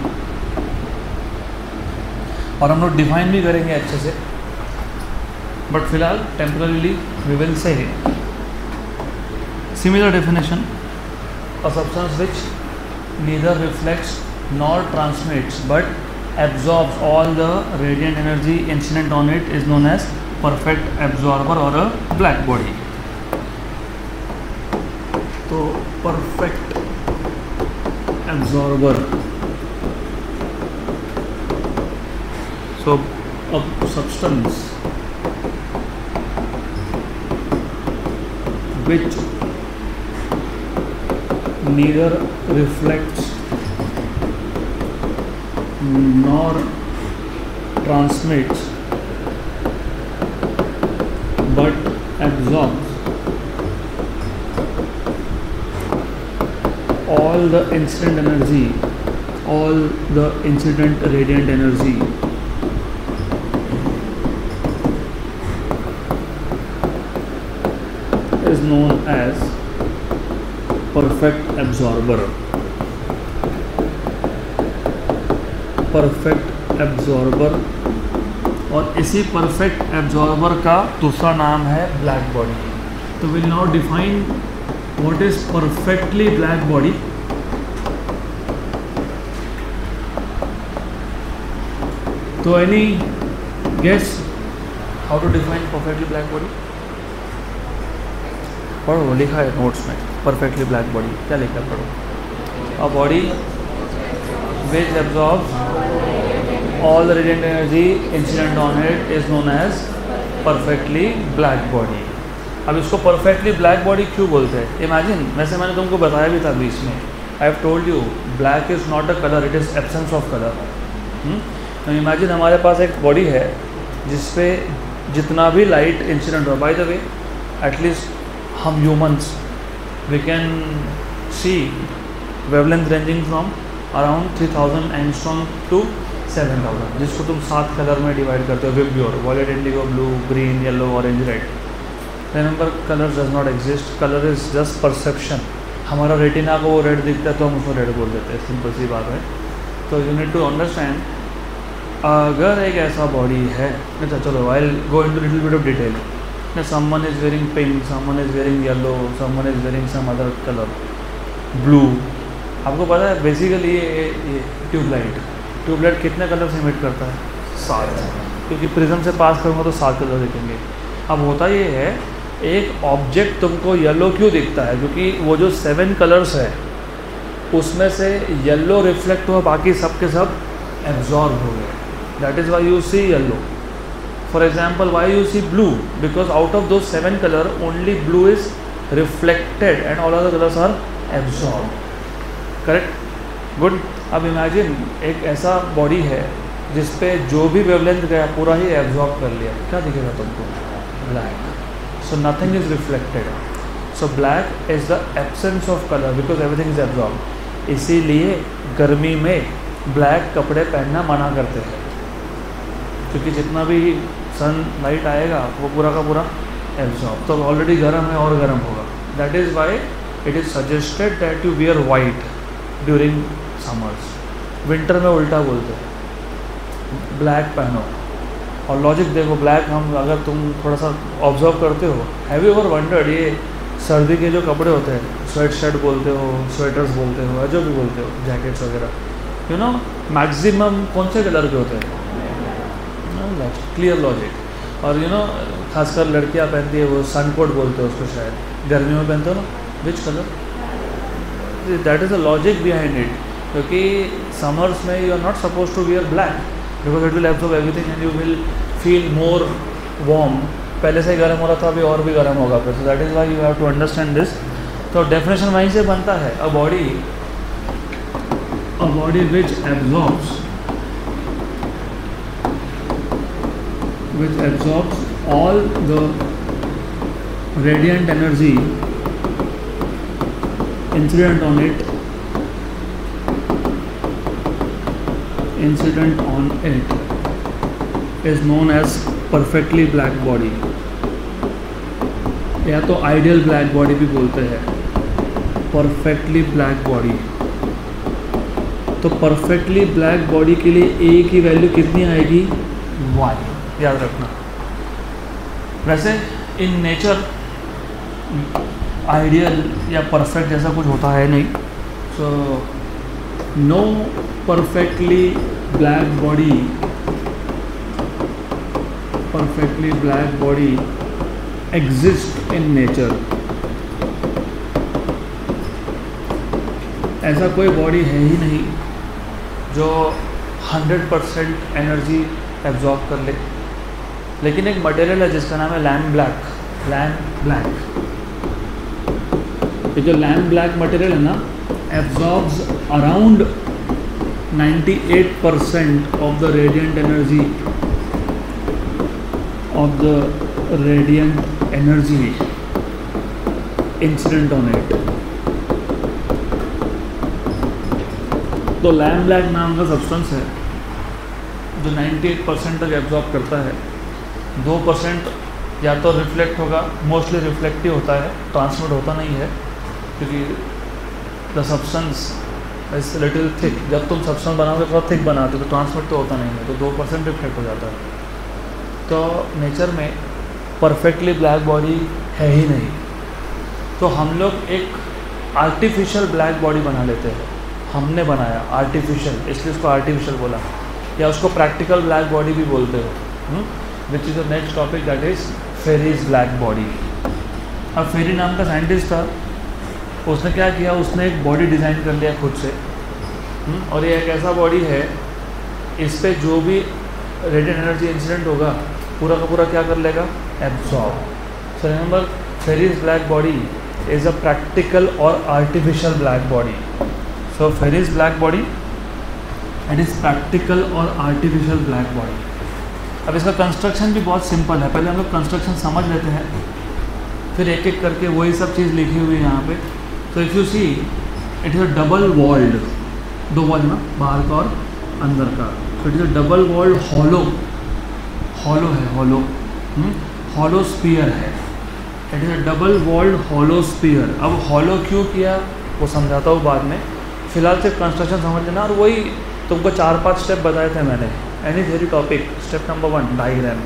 और हम लोग डिफाइन भी करेंगे अच्छे से, बट फिलहाल temporarily we will say similar definition, a substance which neither reflects nor transmits but absorbs all the radiant energy incident on it is known as perfect absorber or a black body. तो perfect absorber, so a substance which neither reflects nor transmits but absorbs all the incident energy, all the incident radiant energy is known as perfect absorber. Perfect absorber, और इसी परफेक्ट एब्जॉर्बर का दूसरा नाम है ब्लैक बॉडी। तो will now define what is perfectly black body. तो any guess how to define perfectly black body? पढ़ो, लिखा है नोट्स में परफेक्टली ब्लैक बॉडी, क्या लिखा है पढ़ो। अ body which absorbs all the radiant energy incident on it is known as perfectly black body. अब इसको perfectly black body क्यों बोलते हैं? इमेजिन, वैसे मैंने तुमको बताया भी था बीच में, I have told you black is not a color, it is absence of color. तो इमेजिन हमारे पास एक बॉडी है जिसपे जितना भी लाइट इंसिडेंट हो, बाय द वे एटलीस्ट हम humans we can see wavelength ranging from around 3000 angstrom to 7000, जिसको तुम 7 कलर में डिवाइड करते हो, VIBGYOR, violet, indigo, blue, green, yellow, orange, red. Remember, colour does not exist, colour is just perception. हमारा रेटिना को वो रेड दिखता है तो हम उसको रेड बोल देते हैं, सिंपल सी बात है। तो यू नीड टू अंडरस्टैंड, अगर एक ऐसा बॉडी है, अच्छा चलो I will go into little bit of detail. Someone is wearing pink, someone is wearing yellow, someone is wearing some other colour, blue. आपको पता है बेसिकली ये ट्यूबलाइट कितने कलर से इमिट करता है? 7, क्योंकि प्रिज्म से पास करूँगा तो 7 कलर दिखेंगे। अब होता ये है, एक ऑब्जेक्ट तुमको येलो क्यों दिखता है? क्योंकि वो जो 7 कलर्स है उसमें से येलो रिफ्लेक्ट हुआ, बाकी सब के सब एब्जॉर्ब हो गए। That is why you see yellow. For example, why you see blue? Because out of दो 7 colour only blue is reflected and all other colours are absorb. Correct, good. अब इमेजिन एक ऐसा बॉडी है जिस पे जो भी वेवलेंथ गया पूरा ही एब्जॉर्ब कर लिया, क्या दिखेगा तुमको? Black. So nothing is reflected. So black is the absence of colour because everything is absorb. इसीलिए गर्मी में ब्लैक कपड़े पहनना मना करते हैं, क्योंकि जितना भी सन लाइट आएगा वो पूरा का पूरा एब्जॉर्ब, तो ऑलरेडी गर्म है और गर्म होगा। That is why it is suggested that you wear white during summers. Winter में उल्टा बोलते हैं, ब्लैक पहनो। और लॉजिक देखो, ब्लैक हम अगर तुम थोड़ा सा ऑब्जर्व करते हो, हैव यू एवर वंडर्ड, ये सर्दी के जो कपड़े होते हैं, स्वेट शर्ट बोलते हो, स्वेटर्स बोलते हो, या जो भी बोलते हो, जैकेट्स वगैरह, यू नो मैक्सिमम कौन से कलर के होते हैं? Clear logic. और यू नो खासकर लड़कियां पहनती है वो सन कोट बोलते हैं उसको, शायद गर्मियों में पहनते हो ना, which colour? That is the logic behind it. क्योंकि समर्स में you are not suppose to wear black because it will absorb everything and you will feel more warm. पहले से ही गर्म हो रहा था, अभी और भी गर्म होगा फिर। So that is why you have to understand this. तो डेफिनेशन वहीं से बनता है, a body which absorbs all the radiant energy incident on it is known as perfectly black body, या तो आइडियल ब्लैक बॉडी भी बोलते हैं, परफेक्टली ब्लैक बॉडी। तो परफेक्टली ब्लैक बॉडी के लिए ए की वैल्यू कितनी आएगी? 1, याद रखना। वैसे इन नेचर आइडियल या परफेक्ट जैसा कुछ होता है नहीं। So no perfectly black body exist in nature. ऐसा कोई बॉडी है ही नहीं जो 100% एनर्जी एब्जॉर्ब कर ले। लेकिन एक मटेरियल है जिसका नाम है लैम्प ब्लैक। ये जो लैम्प ब्लैक मटेरियल है ना, absorbs around 98% of the radiant energy incident on it. तो लैम्प ब्लैक नाम का सब्सटेंस है जो 98% तक एब्जॉर्ब करता है। 2% या तो रिफ्लेक्ट होगा, मोस्टली रिफ्लेक्टिव होता है, ट्रांसमिट होता नहीं है, क्योंकि the substance is little thick. जब तुम सब्सटेंस बनाओगे थोड़ा थिक बनाते हो तो ट्रांसमिट तो होता नहीं है, तो 2% रिफ्लेक्ट हो जाता है। तो नेचर में परफेक्टली ब्लैक बॉडी है ही नहीं। तो हम लोग एक आर्टिफिशियल ब्लैक बॉडी बना लेते हैं। हमने बनाया आर्टिफिशियल, इसलिए उसको आर्टिफिशियल बोला, या उसको प्रैक्टिकल ब्लैक बॉडी भी बोलते हो, which is the next topic, that is Fery's black body. अब फेरी नाम का साइंटिस्ट था, उसने क्या किया, उसने एक बॉडी डिज़ाइन कर लिया खुद से। और ये एक ऐसा बॉडी है, इस पे जो भी रेडिएंट एनर्जी इंसिडेंट होगा पूरा का पूरा क्या कर लेगा? Absorb. So remember, Ferry's black body is a practical और artificial black body. So Ferry's black body it is practical और आर्टिफिशियल ब्लैक बॉडी। अब इसका कंस्ट्रक्शन भी बहुत सिंपल है। पहले हम लोग कंस्ट्रक्शन समझ लेते हैं, फिर एक एक करके वही सब चीज़ लिखी हुई है यहाँ पे। तो if you see, it is a double walled, 2 wall ना, बाहर का और अंदर का। तो it is a double walled hollow है, हॉलो स्फीयर है। It is a double walled hollow sphere. अब हॉलो क्यों किया वो समझाता हूँ बाद में, फिलहाल से कंस्ट्रक्शन समझ लेना। और वही तुमको 4-5 स्टेप बताए थे मैंने। Any theory topic, step number 1 diagram,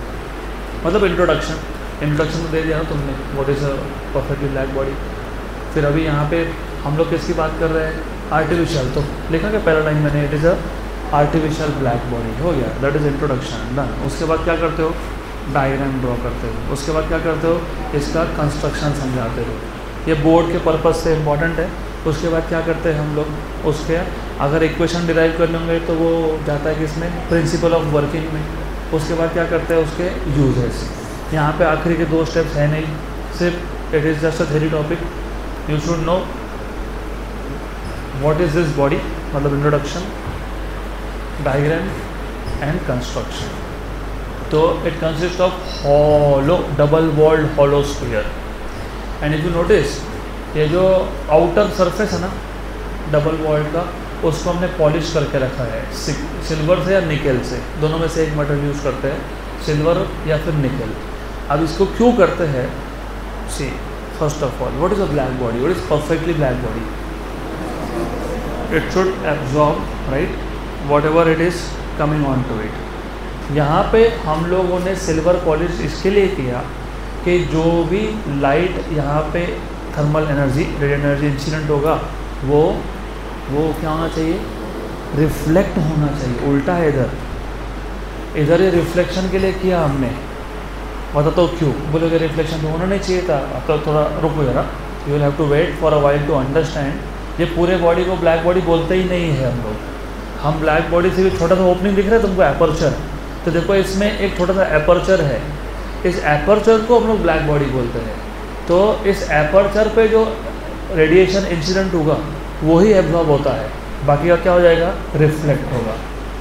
मतलब इंट्रोडक्शन तो दे दिया ना तुमने, what is a perfectly black body. फिर अभी यहाँ पे हम लोग किसकी बात कर रहे हैं, आर्टिफिशियल। तो लिखा क्या पहला लाइन मैंने, it is a artificial black body, हो गया, दैट इज़ इंट्रोडक्शन डन। उसके बाद क्या करते हो, डायग्राम ड्रॉ करते हो। उसके बाद क्या करते हो, इसका कंस्ट्रक्शन समझाते हो। ये बोर्ड के पर्पज़ से इम्पॉर्टेंट है। उसके बाद क्या करते हैं हम लोग, उसके अगर इक्वेशन डिराइव करने होंगे तो वो जाता है किसमें, प्रिंसिपल ऑफ वर्किंग में। उसके बाद क्या करते हैं, उसके यूजेस। यहाँ पे आखिरी के 2 स्टेप्स है नहीं, सिर्फ it is just a theory topic. You should know what is this body, मतलब इंट्रोडक्शन, डायग्राम एंड कंस्ट्रक्शन। तो it consist of hollow double walled hollow sphere. And if you notice, ये जो आउटर सरफेस है ना डबल वॉल्ड का, उसको हमने पॉलिश करके रखा है सिल्वर से या निकल से, दोनों में से एक मेटल यूज़ करते हैं, सिल्वर या फिर निकल। अब इसको क्यों करते हैं, see first of all what is a black body, what is perfectly black body, it should absorb right whatever it is coming on to it. यहाँ पे हम लोगों ने सिल्वर पॉलिश इसके लिए किया कि जो भी लाइट यहाँ पे thermal energy, radiant energy incident होगा वो क्या होना चाहिए, रिफ्लेक्ट होना चाहिए। उल्टा है इधर ये रिफ्लेक्शन के लिए किया हमने, बताता हूँ क्यों। बोलोगे रिफ्लेक्शन तो होना नहीं चाहिए था, अब तो थोड़ा रुको जरा, you will have to wait for a while to understand. ये पूरे बॉडी को ब्लैक बॉडी बोलते ही नहीं है हम लोग। हम ब्लैक बॉडी से भी छोटा सा ओपनिंग दिख रहा है तुमको, एपर्चर, तो देखो इसमें एक छोटा सा एपर्चर है, इस एपर्चर को हम लोग ब्लैक बॉडी बोलते हैं। तो इस एपर्चर पे जो रेडिएशन इंसिडेंट होगा वही एब्जॉर्ब होता है, बाकी का क्या हो जाएगा, रिफ्लेक्ट होगा।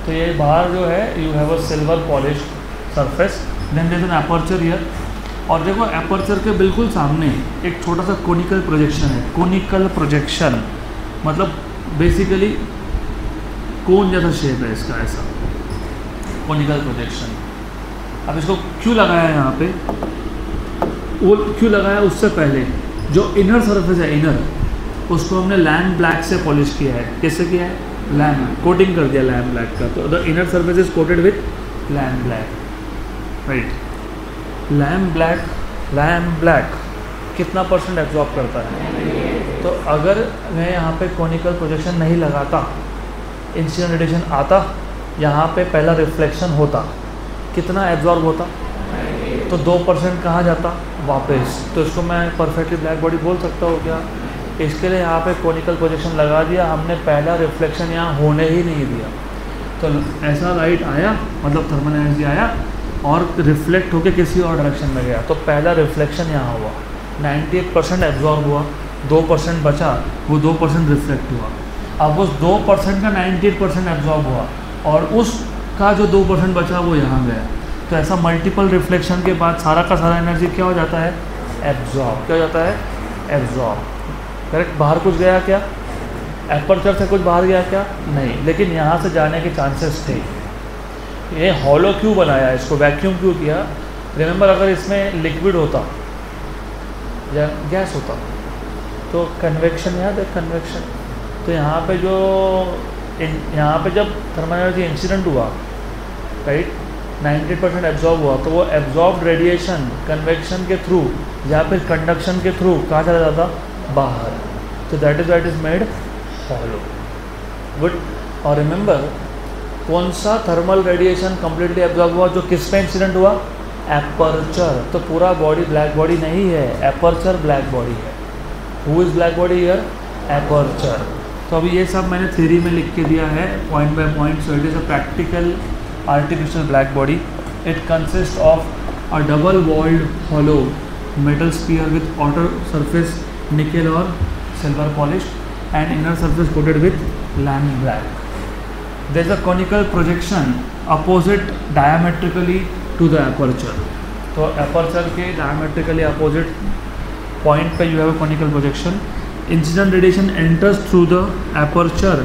तो ये बाहर जो है you have a silver polish surface, then there is an aperture here. और देखो एपर्चर के बिल्कुल सामने एक छोटा सा कोनिकल प्रोजेक्शन है। कोनिकल प्रोजेक्शन मतलब बेसिकली कोन जैसा शेप है इसका, ऐसा कोनिकल प्रोजेक्शन। अब इसको क्यों लगाया यहाँ पे, वो क्यों लगाया, उससे पहले जो इनर सरफेस है, इनर, उसको हमने लैम्प ब्लैक से पॉलिश किया है। कैसे किया है, लैम्प कोटिंग कर दिया लैम्प ब्लैक का। तो the inner surface is coated with lamp black, right. Lamp black कितना % एब्जॉर्ब करता है, तो अगर मैं यहाँ पे कोनिकल प्रोजेक्शन नहीं लगाता, इंसिडेंट रेडिएशन आता, यहाँ पे पहला रिफ्लेक्शन होता, कितना एब्जॉर्ब होता, तो 2% कहाँ जाता, वापस। तो इसको मैं परफेक्टली ब्लैक बॉडी बोल सकता हूँ क्या, इसके लिए यहाँ पे कोनिकल प्रोजेक्शन लगा दिया हमने, पहला रिफ्लेक्शन यहाँ होने ही नहीं दिया। तो ऐसा लाइट आया, मतलब थर्मल एनर्जी आया और रिफ्लेक्ट होकर किसी और डायरेक्शन में गया, तो पहला रिफ्लेक्शन यहाँ हुआ, 98% एब्जॉर्ब हुआ, 2% बचा, वो 2% रिफ्लेक्ट हुआ। अब उस 2% का 98% एब्जॉर्ब हुआ और उसका जो 2% बचा वो यहाँ गया। तो ऐसा मल्टीपल रिफ्लेक्शन के बाद सारा का सारा एनर्जी क्या हो जाता है, एब्जॉर्ब। क्या हो जाता है, एब्जॉर्ब, करेक्ट। बाहर कुछ गया क्या, एपर्चर से कुछ बाहर गया क्या, नहीं, लेकिन यहाँ से जाने के चांसेस थे। ये हॉलो क्यों बनाया, इसको वैक्यूम क्यों किया, रिमेंबर अगर इसमें लिक्विड होता या गैस होता तो कन्वेक्शन याद है, कन्वेक्शन। तो यहाँ पे जो यहाँ पे जब थर्मल एनर्जी इंसिडेंट हुआ, राइट, 98% एब्जॉर्ब हुआ, तो वो एब्जॉर्ब रेडिएशन कन्वेक्शन के थ्रू या फिर कंडक्शन के थ्रू कहाँ चला जाता, बाहर। तो that is made hollow, good. और रिमेंबर कौन सा थर्मल रेडिएशन कम्प्लीटली एब्जॉर्ब हुआ, जो किस पे इंसिडेंट हुआ, एपर्चर। तो पूरा बॉडी ब्लैक बॉडी नहीं है, एपर्चर ब्लैक बॉडी है। Who is black body here, aperture. तो अभी ये सब मैंने थ्योरी में लिख के दिया है point by point. So it is a practical artificial black body. It consist of a double walled hollow metal sphere with outer surface nickel और silver polish and inner surface coated with lamp black. There is a conical projection opposite diametrically to the aperture. तो aperture के diametrically opposite point पे you have a conical projection. Incident radiation enters through the aperture,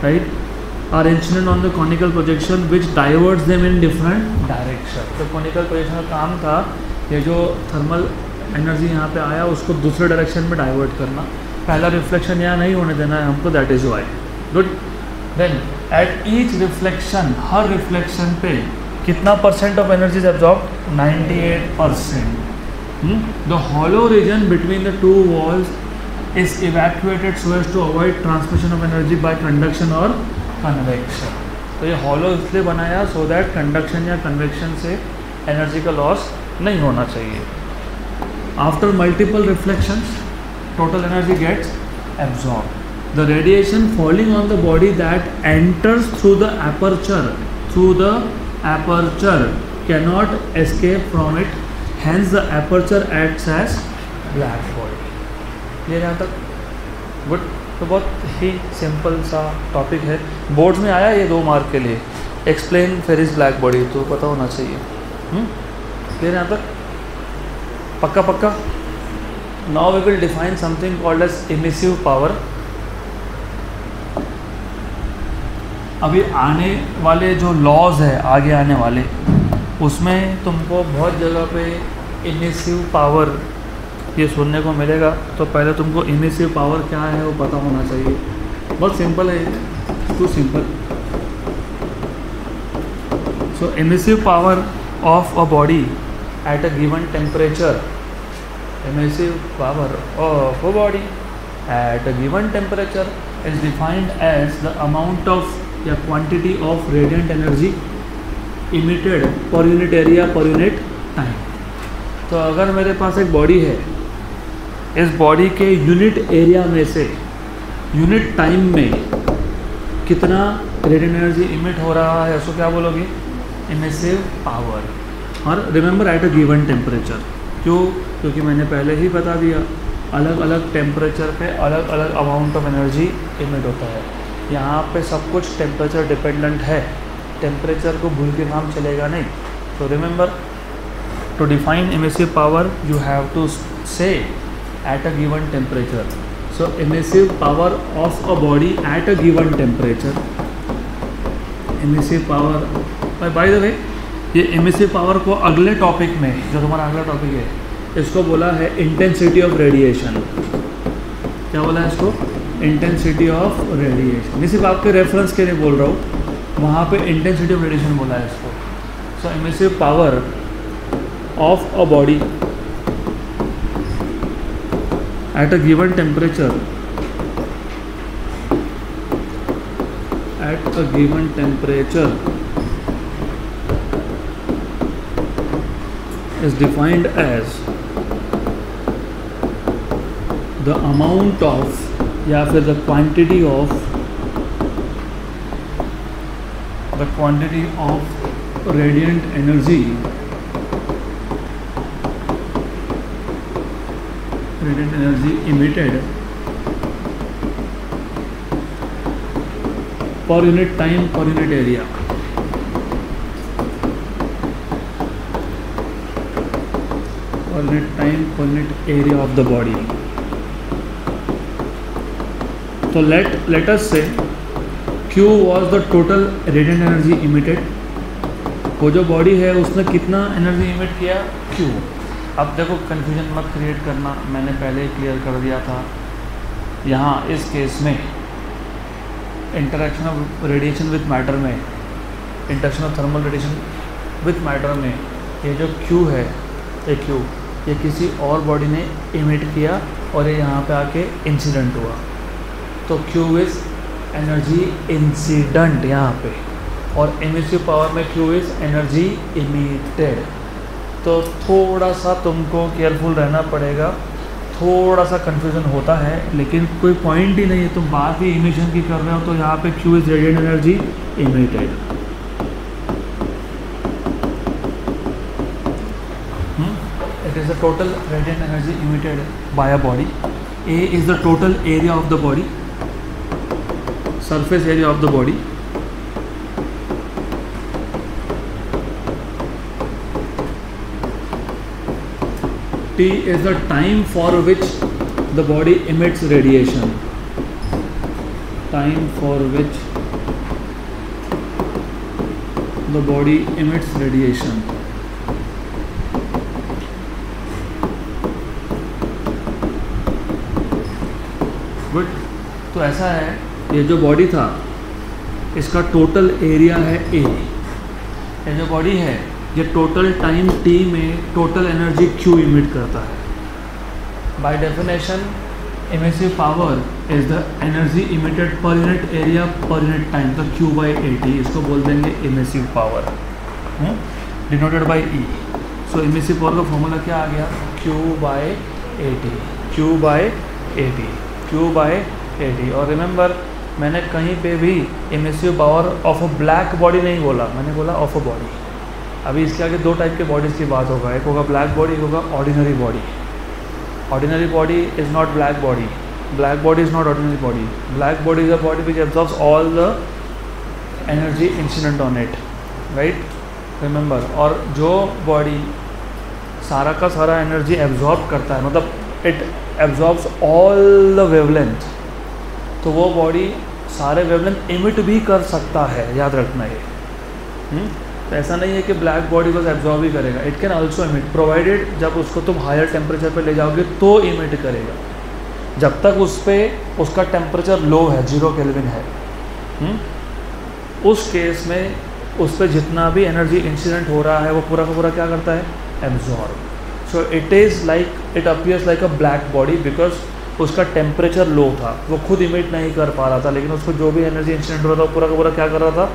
right, are incident on the conical projection which diverts them in different direction. तो conical projection का काम था ये जो thermal एनर्जी यहाँ पे आया, उसको दूसरे डायरेक्शन में डाइवर्ट करना, पहला रिफ्लेक्शन यहाँ नहीं होने देना है हमको, that is why. Good. Then at each reflection, हर रिफ्लेक्शन पे कितना percent of energy is absorb? 98%। The hollow region between the two walls is evacuated so as to avoid transmission of energy by conduction और कन्वेक्शन। तो ये हॉलो इसलिए बनाया सो दैट कंडक्शन या कन्वेक्शन से एनर्जी का लॉस नहीं होना चाहिए। After multiple reflections total energy gets absorbed. The radiation falling on the body that enters through the aperture cannot escape from it, hence the aperture acts as black body. ये यहाँ तक गुड। तो बहुत ही सिंपल सा टॉपिक है, बोर्ड्स में आया ये 2 मार्क के लिए, एक्सप्लेन फेरिस ब्लैक बॉडी, तो पता होना चाहिए। ये यहाँ तक पक्का पक्का। Now we will define something called as emissive power. अभी आने वाले जो लॉज है आगे आने वाले, उसमें तुमको बहुत जगह पे emissive पावर ये सुनने को मिलेगा। तो पहले तुमको emissive पावर क्या है वो पता होना चाहिए। बहुत सिंपल है, too simple. So emissive power of a body at a given temperature, emissive power of a body at a given temperature is defined as the amount of या quantity of radiant energy emitted per unit area per unit time। तो अगर मेरे पास एक बॉडी है, इस बॉडी के यूनिट एरिया में से यूनिट टाइम में कितना रेडिएंट एनर्जी इमिट हो रहा है, उसको क्या बोलोगे? Emissive power. और remember at a given temperature, क्यों? क्योंकि मैंने पहले ही बता दिया, अलग अलग टेम्परेचर पे अलग अलग अमाउंट ऑफ एनर्जी इमिट होता है। यहाँ पे सब कुछ टेम्परेचर डिपेंडेंट है, टेम्परेचर को भूल के काम चलेगा नहीं। तो remember, to define emissive power you have to say at a given temperature. So emissive power of a body at a given temperature, emissive power. By the way, ये एमिसिव पावर को अगले टॉपिक में, जो तुम्हारा अगला टॉपिक है, इसको बोला है इंटेंसिटी ऑफ रेडिएशन। क्या बोला है इसको? Intensity of radiation. ये सिर्फ आपके रेफरेंस के लिए बोल रहा हूँ, वहाँ पे इंटेंसिटी ऑफ रेडिएशन बोला है इसको। So emissive power of a body at a given temperature, at a given temperature is defined as the amount of या फिर the quantity of radiant energy emitted per unit time per unit area। unit time per unit area of the body। So let us say Q was the total radiant energy emitted। वो जो बॉडी है उसने कितना एनर्जी इमिट किया? Q। अब देखो कन्फ्यूजन मत क्रिएट करना, मैंने पहले ही क्लियर कर दिया था। यहाँ इस केस में interaction of radiation with matter में, interaction of thermal radiation with matter में, ये जो Q है, ये Q ये किसी और बॉडी ने इमिट किया और ये यहाँ पे आके इंसिडेंट हुआ। तो Q इज़ एनर्जी इंसिडेंट यहाँ पे, और एमिसिव पावर में Q इज़ एनर्जी इमिटेड। तो थोड़ा सा तुमको केयरफुल रहना पड़ेगा, थोड़ा सा कन्फ्यूजन होता है, लेकिन कोई पॉइंट ही नहीं है, तुम बात ही इमिशन की कर रहे हो। तो यहाँ पे Q is radiant energy emitted. It is the total radiant energy emitted by a body. A is the total area of the body, surface area of the body. T is the time for which the body emits radiation. Time for which the body emits radiation. Good. तो ऐसा है, ये जो बॉडी था इसका टोटल एरिया है ए। ये जो बॉडी है ये टोटल टाइम t में टोटल एनर्जी q इमिट करता है। By definition emissive power is the energy emitted per unit area पर यूनिट टाइम, तो q/AT इसको बोल देंगे emissive power, denoted by E। So emissive power का फॉर्मूला क्या आ गया, q/AT, q/AT, q/AT। और रिमेंबर, मैंने कहीं पे भी emissive power of a black body नहीं बोला, मैंने बोला ऑफ अ बॉडी। अभी इसके आगे दो टाइप के बॉडीज़ की बात होगा, एक होगा ब्लैक बॉडी, एक होगा ordinary body. Ordinary body is not black body, black body is not ordinary body. Black body is a body which absorbs all the energy incident on it, right, remember. और जो बॉडी सारा का सारा एनर्जी एब्जॉर्ब करता है, मतलब it absorbs all the wavelength, तो वो बॉडी सारे वेवलेंथ इमिट भी कर सकता है, याद रखना ये। तो ऐसा नहीं है कि ब्लैक बॉडी बस एब्जॉर्ब ही करेगा, it can also emit, provided जब उसको तुम हायर टेम्परेचर पे ले जाओगे तो इमिट करेगा। जब तक उस पर उसका टेम्परेचर लो है, 0 केल्विन है, उस केस में उस पर जितना भी एनर्जी इंसिडेंट हो रहा है वो पूरा का पूरा क्या करता है, absorb. So it is like, it appears like a black body because उसका टेम्परेचर लो था, वो खुद इमिट नहीं कर पा रहा था, लेकिन उसको जो भी एनर्जी इंसिडेंट हो रहा था वो पूरा का पूरा क्या कर रहा था,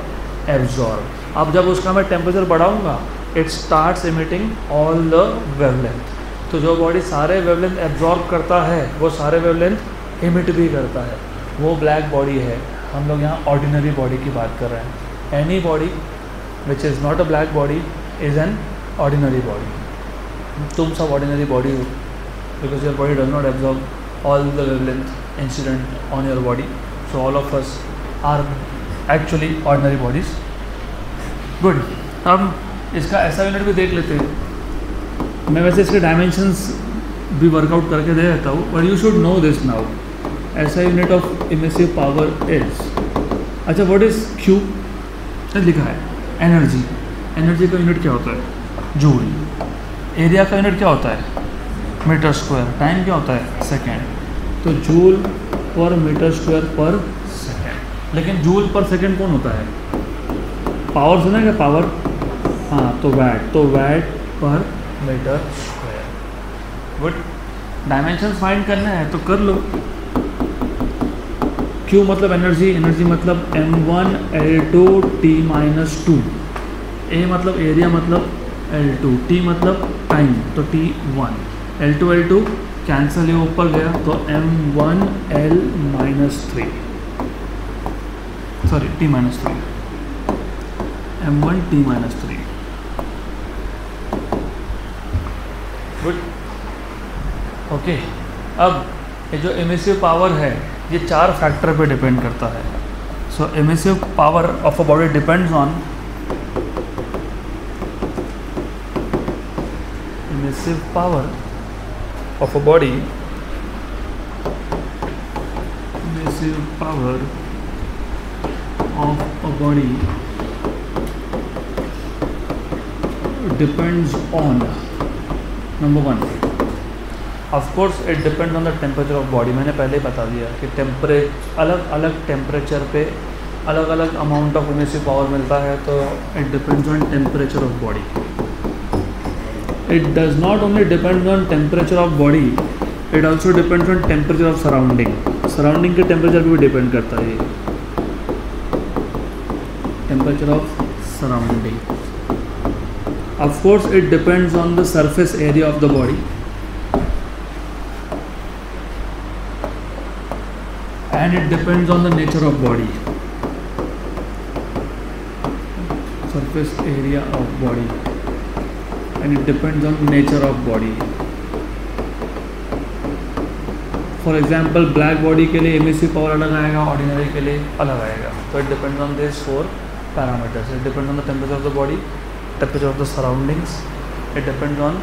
एब्जॉर्ब। अब जब उसका मैं टेम्परेचर बढ़ाऊंगा it starts emitting all the wavelength. तो जो बॉडी सारे वेवलेंथ एब्जॉर्ब करता है वो सारे वेवलेंथ इमिट भी करता है, वो ब्लैक बॉडी है। हम लोग यहाँ ऑर्डिनरी बॉडी की बात कर रहे हैं। Any body which is not a black body is an ordinary body. तुम सब ऑर्डिनरी बॉडी हो because your body does not absorb all the wavelength incident on your body, so all of us are actually ordinary bodies. Good. अब इसका ऐसा यूनिट भी देख लेते हैं। मैं वैसे इसके डायमेंशंस भी वर्कआउट करके दे देता हूँ, but you should know this now. ऐसा unit of emissive power is, अच्छा व्हाट इज़ Q लिखा है, एनर्जी। एनर्जी का यूनिट क्या होता है, जूल। एरिया का यूनिट क्या होता है, मीटर स्क्वायर। टाइम क्या होता है, सेकेंड। तो जूल पर मीटर स्क्वायर पर सेकेंड। लेकिन जूल पर सेकेंड कौन होता है, पावर सुना क्या, पावर, हाँ, तो वैट, तो वैट पर metre square. Good. Dimensions find करना है तो कर लो। Q मतलब एनर्जी, एनर्जी मतलब m1 L2 T-2। A मतलब एरिया मतलब L2, T मतलब टाइम तो T1, L2 L2 कैंसिल, ये ऊपर गया तो m1 L-3, sorry T-3, m1 T-3। Good. Okay. अब ये जो इमिसिव पावर है ये 4 फैक्टर पे डिपेंड करता है। So emissive power of a body depends on, emissive power of a body, emissive power of a body depends on, number 1, of course it depends on the temperature of body. मैंने पहले ही बता दिया कि अलग अलग टेम्परेचर पे अलग अलग अमाउंट ऑफ इमिसिव पावर मिलता है, तो it depends on temperature of body. It does not only depend on temperature of body, it also depends on temperature of surrounding. Surrounding के टेम्परेचर पर भी डिपेंड करता है ये, temperature of surrounding. Of course it depends on the surface area of the body and it depends on the nature of body, surface area of body and it depends on nature of body. For example black body के लिए emissive power अलग आएगा, ordinary के लिए अलग आएगा, तो it depends on these 4 parameters. It depends on the temperature of the body, temperature of the surroundings, it depends on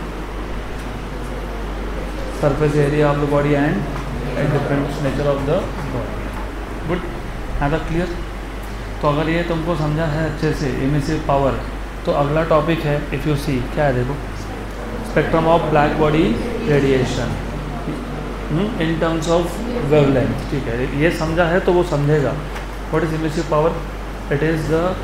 surface area of the body and it depends nature of the body. Good, है that clear? तो अगर ये तुमको समझा है अच्छे से इमिसिव पावर, तो अगला टॉपिक है इफ़ यू सी, क्या है देखो, spectrum of black body radiation. In terms of wavelength, ठीक है, ये समझा है तो वो समझेगा। What is emissive power? It is the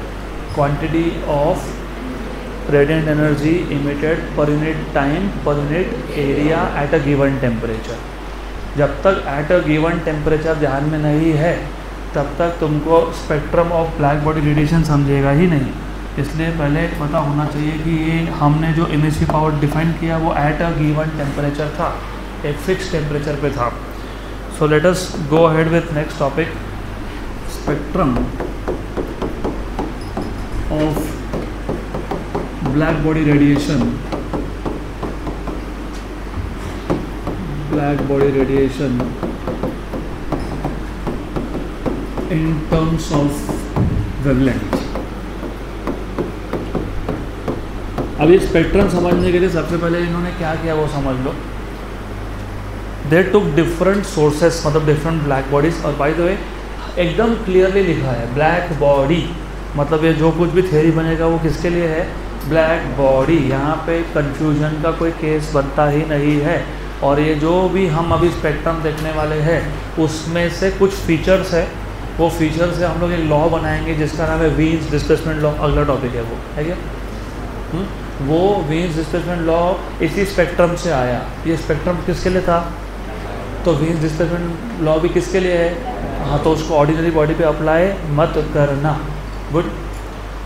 quantity of radiant energy emitted per unit time per unit area eight a given temperature. जब तक एट अ गिवन टेम्परेचर ध्यान में नहीं है तब तक तुमको spectrum of black body radiation समझेगा ही नहीं। इसलिए पहले पता होना चाहिए कि ये हमने जो इमिसिव पावर डिफाइन किया वो एट अ गिवन टेम्परेचर था, एक फिक्स टेम्परेचर पे था। So let us go ahead with next topic, spectrum of black body radiation. Black body radiation in terms of wavelength. अभी स्पेक्ट्रम समझने के लिए सबसे पहले इन्होंने क्या किया वो समझ लो। दे टुक डिफरेंट सोर्सेस, मतलब डिफरेंट ब्लैक बॉडीज, और बाय द वे एकदम क्लियरली लिखा है ब्लैक बॉडी, मतलब ये जो कुछ भी थ्योरी बनेगा वो किसके लिए है? Black body. यहाँ पे कंफ्यूजन का कोई केस बनता ही नहीं है। और ये जो भी हम अभी स्पेक्ट्रम देखने वाले हैं उसमें से कुछ फीचर्स है, वो फीचर से हम लोग एक लॉ बनाएंगे जिसका नाम है वीन्स डिस्प्लेसमेंट लॉ। अगला टॉपिक है वो, है क्या? वो वीन्स डिस्प्लेसमेंट लॉ इसी स्पेक्ट्रम से आया। ये स्पेक्ट्रम किसके लिए था? तो वीन्स डिस्प्लेसमेंट लॉ भी किसके लिए है? हाँ, तो उसको ऑर्डिनरी बॉडी पे अप्लाई मत करना। गुड।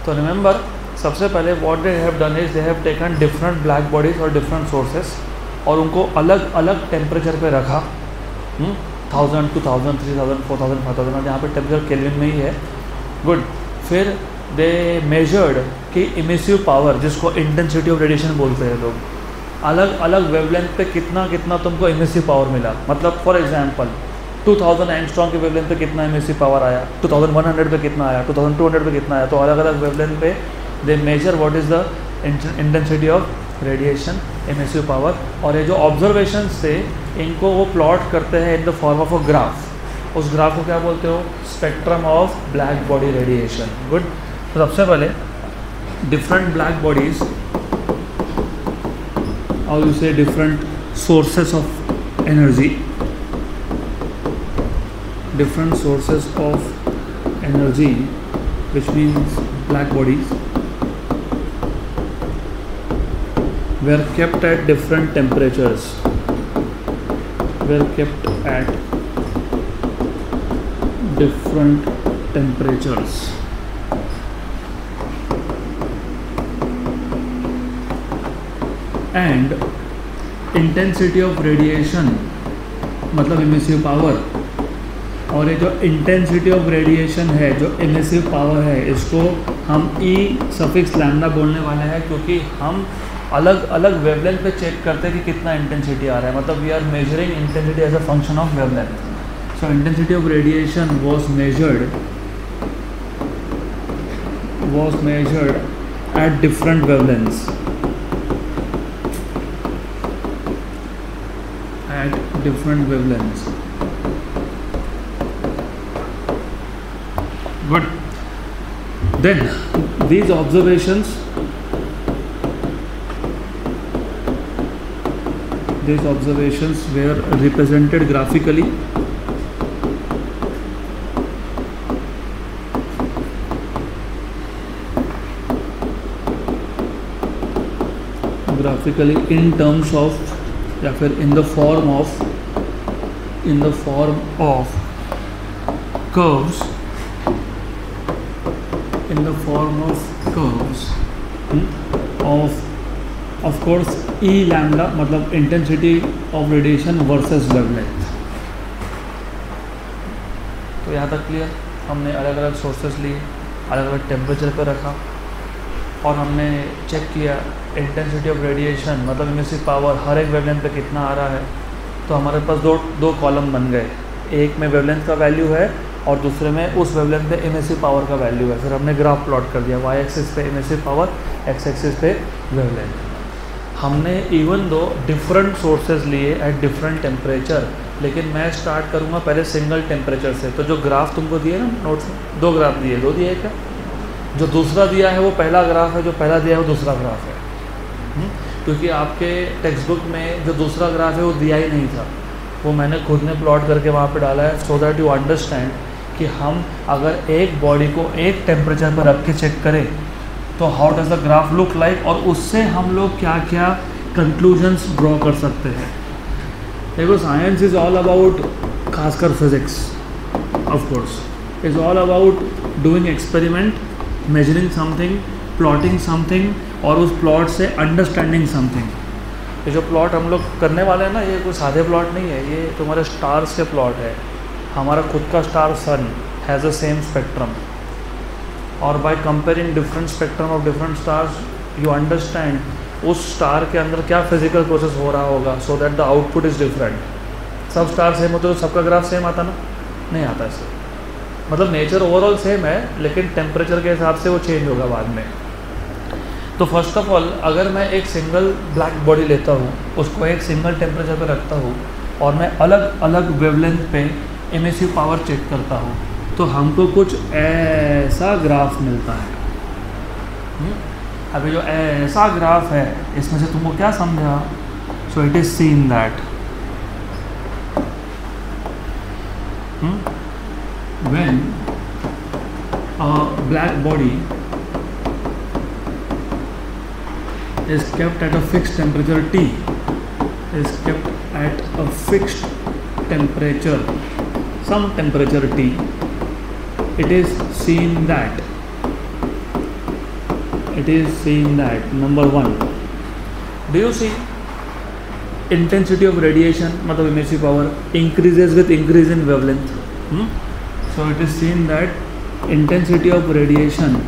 तो रिमेंबर, सबसे पहले what they have done is they have taken different black bodies और डिफरेंट सोर्सेस और उनको अलग अलग टेम्परेचर पे रखा। 1000, 2000, 3000, 4000, 5000, और यहाँ पे टेम्परेचर केल्विन में ही है। गुड। फिर दे मेजर्ड कि इमिसिव पावर, जिसको इंटेंसिटी ऑफ रेडिएशन बोलते हैं लोग, अलग अलग वेवलेंथ पे कितना कितना तुमको इमिसिव पावर मिला। मतलब फॉर एग्जांपल 2000 एंगस्ट्रॉम के वेवलेंथ पे कितना इमिसिव पावर आया, 2100 पे कितना आया, 2200 पे कितना आया। तो अलग अलग वेवलेंथ पे they measure what is the intensity of radiation, emissive power. और ये जो ऑब्जर्वेशंस थे इनको वो प्लॉट करते हैं in the form of a graph. उस ग्राफ को क्या बोलते हो? Spectrum of black body radiation. Good. तो सबसे पहले डिफरेंट ब्लैक बॉडीज और यू से different sources of energy, different sources of energy, which means black bodies, were kept at different temperatures, were kept at different temperatures. And intensity of radiation, मतलब इमिसिव पावर, और ये जो इंटेंसिटी ऑफ रेडिएशन है, जो इमिसिव पावर है, इसको हम ई सफिक्स लैम्डा बोलने वाले हैं, क्योंकि हम अलग अलग वेवलेंथ पे चेक करते हैं कि कितना इंटेंसिटी आ रहा है। मतलब we are measuring intensity as a function of wavelength. So intensity of radiation was measured at different wavelengths, at different wavelengths. Good. Then these observations were represented graphically. In terms of, या फिर in the form of curves, in the form of curves of course E lambda, मतलब intensity of radiation versus wavelength। तो यहाँ तक क्लियर। हमने अलग अलग सोर्सेस लिए, अलग अलग टेम्परेचर पर रखा और हमने चेक किया इंटेंसिटी ऑफ रेडिएशन, मतलब इमिसिव पावर हर एक वेवलेंथ पे कितना आ रहा है। तो हमारे पास दो कॉलम बन गए, एक में वेवलेंथ का वैल्यू है और दूसरे में उस वेवलेंथ पे इमिसिव पावर का वैल्यू है। फिर हमने ग्राफ प्लॉट कर दिया, वाई एक्सिस पे इमिसिव पावर, एक्स एक्सिस पे वेवलेंथ। हमने इवन दो डिफरेंट सोर्सेज लिए एट डिफरेंट टेम्परेचर, लेकिन मैं स्टार्ट करूँगा पहले सिंगल टेम्परेचर से। तो जो ग्राफ तुमको दिए ना नोट्स में, दो ग्राफ दिए क्या? जो दूसरा दिया है वो पहला ग्राफ है, जो पहला दिया है वो दूसरा ग्राफ है। क्योंकि आपके टेक्स्ट बुक में जो दूसरा ग्राफ है वो दिया ही नहीं था, वो मैंने खुद ने प्लॉट करके वहाँ पे डाला है, सो दैट यू अंडरस्टैंड कि हम अगर एक बॉडी को एक टेम्परेचर पर रख के चेक करें तो how does the graph look like, और उससे हम लोग क्या क्या कंक्लूजन्स ड्रॉ कर सकते हैं। देखो साइंस इज़ ऑल अबाउट, खासकर physics of course, is all about doing experiment, measuring something, plotting something, और उस प्लॉट से अंडरस्टैंडिंग समथिंग। ये जो प्लॉट हम लोग करने वाले हैं ना, ये कोई सादे प्लॉट नहीं है, ये तुम्हारे स्टार्स के प्लॉट है। हमारा खुद का star sun has a same spectrum, और by comparing different spectrum of different stars you understand उस स्टार के अंदर क्या फिजिकल प्रोसेस हो रहा होगा, so that the output is different. सब स्टार सेम होते तो सबका ग्राफ सेम आता ना, नहीं आता ऐसे। मतलब नेचर ओवरऑल सेम है, लेकिन टेम्परेचर के हिसाब से वो चेंज होगा बाद में। तो फर्स्ट ऑफ ऑल अगर मैं एक सिंगल ब्लैक बॉडी लेता हूँ, उसको एक सिंगल टेम्परेचर पे रखता हूँ, और मैं अलग अलग वेवलेंथ पे एमिसिव पावर चेक करता हूँ, तो हमको कुछ ऐसा ग्राफ मिलता है। अभी जो ऐसा ग्राफ है, इसमें से तुमको क्या समझा? So it is seen that when a black body is kept at a fixed temperature T, is kept at a fixed temperature, some temperature T, it is seen that number one, do you see intensity of radiation, मतलब emissive power increases with increase in wavelength. So it is seen that intensity of radiation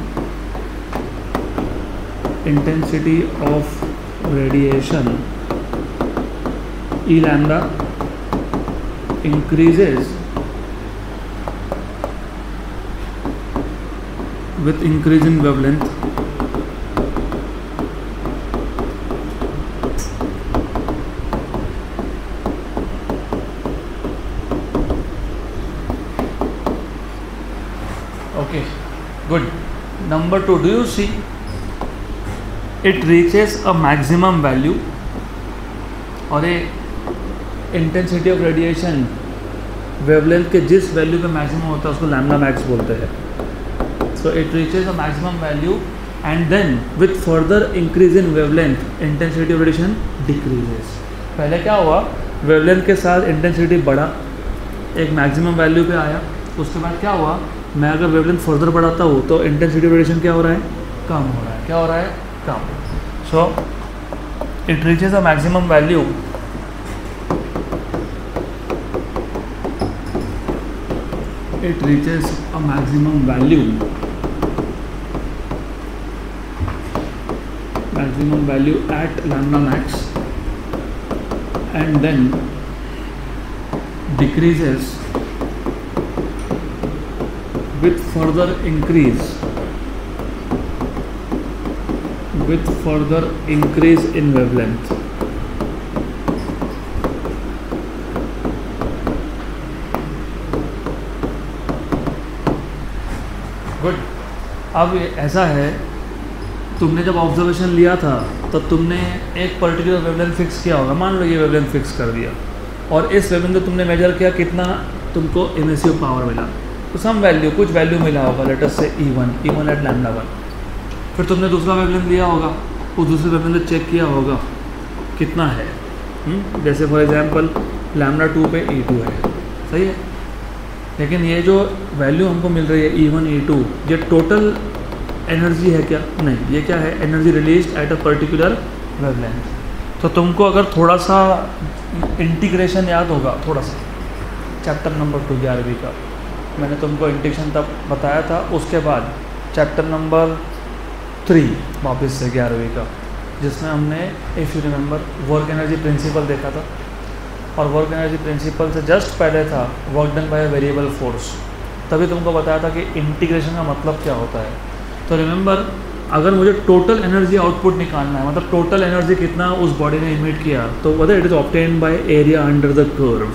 E lambda increases with increase in wavelength. Okay, good. Number two, do you see it reaches a maximum value, और ये इंटेंसिटी ऑफ रेडिएशन वेवलेंथ के जिस वैल्यू पे मैक्सिमम होता है उसको लैम्डा मैक्स बोलते हैं। So it reaches a maximum value and then with further increase in wavelength intensity of radiation decreases. पहले क्या हुआ, वेवलेंथ के साथ इंटेंसिटी बढ़ा, एक मैक्सिमम वैल्यू पे आया, उसके बाद क्या हुआ, मैं अगर वेवलेंथ फर्दर बढ़ाता हूँ तो इंटेंसिटी ऑफ रेडिएशन क्या हो रहा है, कम हो रहा है। क्या हो रहा है, कम। So it reaches a maximum value maximum value at lambda max and then decreases with further increase in wavelength. Good. अब ऐसा है, तुमने जब ऑब्जर्वेशन लिया था तब तुमने एक पर्टिकुलर वेवलेंथ फिक्स किया होगा, मान लो ये वेवलेंथ फिक्स कर दिया, और इस वेवलेंथ को तुमने मेजर किया, कितना तुमको इमिसिव पावर मिला, तो सम वैल्यू, कुछ वैल्यू मिला होगा, लेट अस से E1 एट लैम्डा 1। फिर तुमने दूसरा वेवलेंथ लिया होगा, उस दूसरे वेवलेंथ चेक किया होगा कितना है, जैसे फॉर एग्जांपल लैम्डा 2 पे E2 है, सही है। लेकिन ये जो वैल्यू हमको मिल रही है E1 E2, ये टोटल एनर्जी है क्या? नहीं, ये क्या है, energy released at a particular wavelength. तो तुमको अगर थोड़ा सा इंटीग्रेशन याद होगा, थोड़ा सा चैप्टर नंबर 2 11वीं का मैंने तुमको इंटीग्रेशन तब बताया था, उसके बाद चैप्टर नंबर 3 वापस से 11वीं का, जिसमें हमने if you remember work energy principal देखा था, और वर्क एनर्जी प्रिंसिपल से जस्ट पहले था work done by variable force. तभी तुमको बताया था कि इंटीग्रेशन का मतलब क्या होता है। तो रिमेंबर, अगर मुझे टोटल एनर्जी आउटपुट निकालना है, मतलब टोटल एनर्जी कितना उस बॉडी ने इमिट किया, तो whether it is obtained by area under the curve.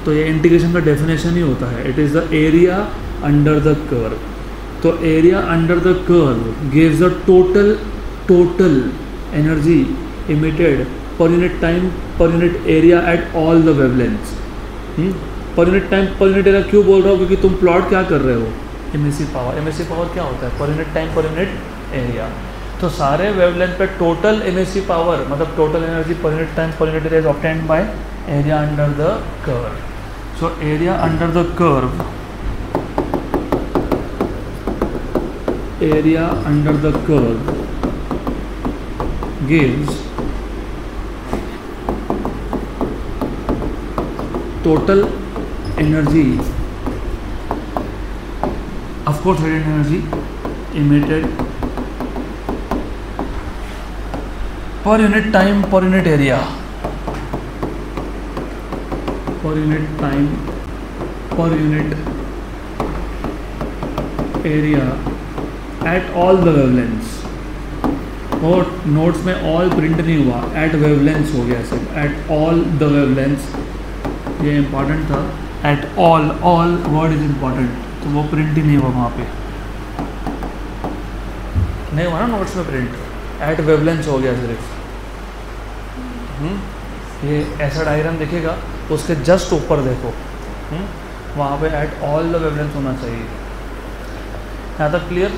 तो ये इंटीग्रेशन का डेफिनेशन ही होता है, it is the area under the curve. तो area under the curve gives the total energy emitted per unit time per unit area at all the wavelengths. Per unit time per unit area क्यों बोल रहा हूँ, क्योंकि तुम प्लॉट क्या कर रहे हो, एमिसिव पावर। एमिसिव पावर क्या होता है, पर unit time per unit area. तो सारे वेवलेंथ पे टोटल एमिसिव पावर मतलब टोटल एनर्जी पर unit time per unit area is obtained by area under the curve. So area under the curve, area under the curve gives total energy, of course radiant energy emitted per unit time per unit area, per unit time per unit area eight all the wavelengths. और नोट्स में ऑल प्रिंट नहीं हुआ, एट वेवलेंथ्स हो गया सिर्फ, एट ऑल द वेवलेंथ्स, ये इम्पॉर्टेंट था। At all word is important, तो वो प्रिंट ही नहीं हुआ वहाँ पे, नहीं हुआ ना नोट्स में प्रिंट, एट वेवलेंथ्स हो गया सिर्फ। ये ऐसा डायग्राम दिखेगा, उसके जस्ट ऊपर देखो, वहाँ पे एट ऑल द वेवलेंथ्स होना चाहिए। यहाँ तक क्लियर।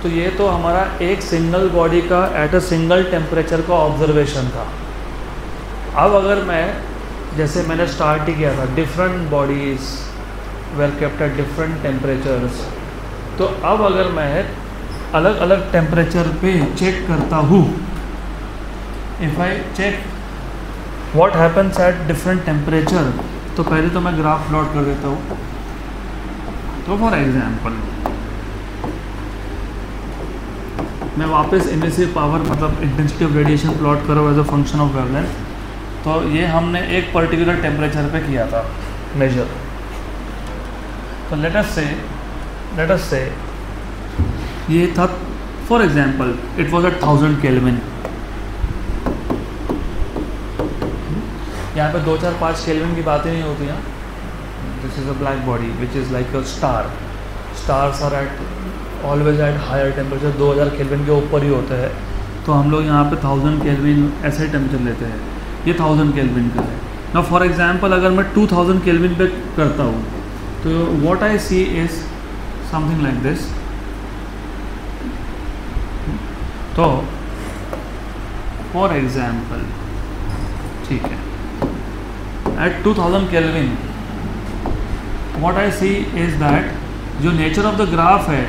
तो ये तो हमारा एक सिंगल बॉडी का एट अ सिंगल टेम्परेचर का ऑब्जर्वेशन था। अब अगर मैं, जैसे मैंने स्टार्ट ही किया था, different bodies were kept at different temperatures, तो अब अगर मैं अलग अलग टेम्परेचर पे चेक करता हूँ, if I check what happens at different temperature, तो पहले तो मैं ग्राफ प्लॉट कर देता हूँ। तो फॉर एग्जांपल मैं वापस एमिसिव पावर मतलब इंटेंसिटी ऑफ रेडिएशन प्लॉट करो as a function of wavelength. तो ये हमने एक पर्टिकुलर टेम्परेचर पे किया था मेजर। तो लेट अस से ये था, for example it was at 1000 kelvin. यहाँ पे 2 4 5 केल्विन की बातें नहीं होती हैं। This is a black body which is like a star. Stars are at always at higher temperature, 2000 kelvin के ऊपर ही होते हैं। तो हम लोग यहाँ पे 1000 केल्विन ऐसे टेम्परेचर लेते हैं। ये 1000 केल्विन का है ना। फॉर एग्जांपल अगर मैं 2000 केल्विन पे करता हूँ, तो what I see is something like this. तो फॉर एग्जांपल ठीक है, at 2000 kelvin what I see is that जो नेचर ऑफ द ग्राफ है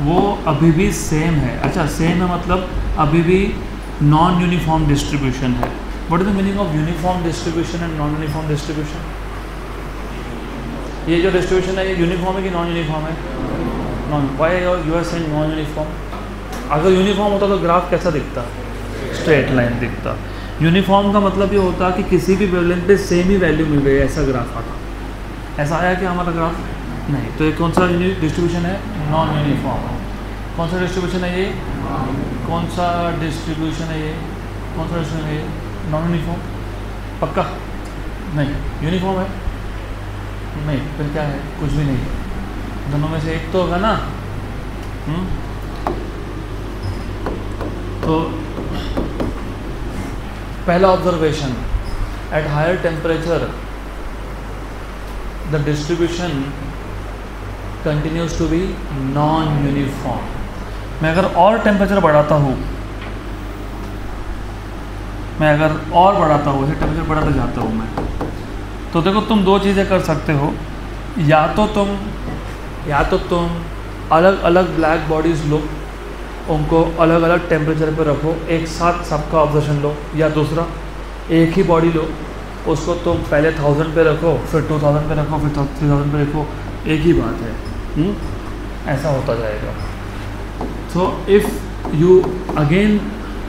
वो अभी भी सेम है। अच्छा, सेम है मतलब अभी भी नॉन यूनिफॉर्म डिस्ट्रीब्यूशन है। What is the meaning of uniform distribution and non uniform distribution? ये जो डिस्ट्रीब्यूशन है ये यूनिफॉर्म है कि नॉन यूनिफॉर्म है? Non. Why you are saying non uniform? अगर यूनिफॉर्म होता तो ग्राफ कैसा दिखता? स्ट्रेट लाइन दिखता। यूनिफॉर्म का मतलब ये होता कि किसी भी वेवलेंथ पे सेम ही वैल्यू मिल रही है, ऐसा ग्राफ आता। ऐसा आया कि हमारा ग्राफ नहीं। तो ये कौन सा डिस्ट्रीब्यूशन है? Non uniform. कौन सा डिस्ट्रीब्यूशन है ये? कौन सा डिस्ट्रीब्यूशन है ये? कौन सा डिस्ट्रीब्यूशन है ये? Non uniform. पक्का नहीं, यूनिफॉर्म है नहीं, फिर क्या है? कुछ भी नहीं। दोनों में से एक तो होगा ना। तो पहला observation, at higher temperature the distribution continues to be non-uniform। मैं अगर और टेम्परेचर बढ़ाता हूँ, मैं अगर और बढ़ाता हूँ, ऐसे टेम्परेचर बढ़ाता जाता हूँ मैं, तो देखो तुम दो चीज़ें कर सकते हो। या तो तुम अलग अलग ब्लैक बॉडीज़ लो, उनको अलग अलग टेम्परेचर पे रखो, एक साथ सबका ऑब्जर्वेशन लो। या दूसरा, एक ही बॉडी लो, उसको तुम पहले 1000 पे रखो, फिर 2000 पे रखो, फिर 3000 पे रखो, एक ही बात है। ऐसा होता जाएगा। So if you again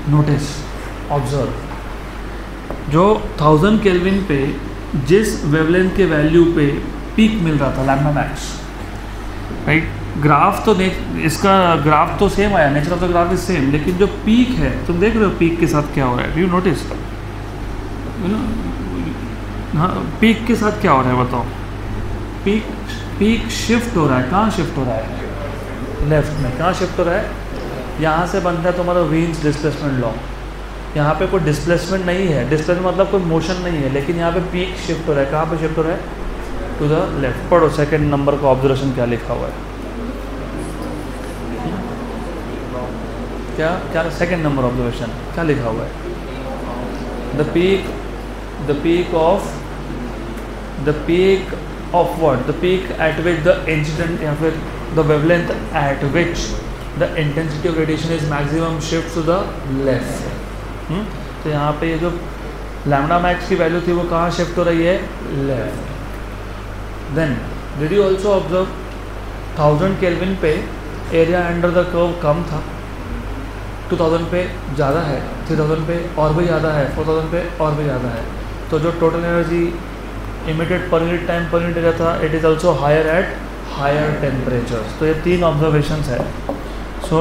notice, observe, जो 1000 केल्विन पे जिस वेवलेंथ के वैल्यू पे पीक मिल रहा था, लैम्डा मैक्स, राइट। ग्राफ तो इसका ग्राफ तो सेम आया, nature of the graph is same, लेकिन जो पीक है तुम देख रहे हो पीक के साथ क्या हो रहा है। यू नोटिस, हाँ, पीक के साथ क्या हो रहा है बताओ? पीक शिफ्ट हो रहा है। कहाँ शिफ्ट हो रहा है? लेफ्ट में। कहाँ शिफ्ट हो रहा है? यहाँ से बनता है तुम्हारा वीन्स डिस्प्लेसमेंट लॉ। यहाँ पे कोई डिस्प्लेसमेंट नहीं है, डिस्प्लेसमेंट मतलब कोई मोशन नहीं है, लेकिन यहाँ पे पीक शिफ्ट हो रहा है। कहाँ पे शिफ्ट हो रहा है? To the left. पढ़ो सेकंड नंबर का ऑब्जर्वेशन क्या लिखा हुआ है, क्या क्या सेकंड नंबर ऑब्जर्वेशन क्या लिखा हुआ है? The peak of what? The peak at which the incident या फिर the wavelength at which the intensity of radiation is maximum shift to the left. तो यहाँ पे ये जो लैम्डा मैक्स की वैल्यू थी वो कहाँ शिफ्ट हो रही है? Left. Then did you also observe 1000 kelvin पे एरिया अंडर द कर्व कम था, 2000 पे ज़्यादा है, 3000 पे और भी ज़्यादा है, 4000 पे और भी ज़्यादा है। तो जो total energy emitted per unit time per unit area था, it is also higher at higher temperatures. तो ये 3 ऑब्जर्वेशंस है। सो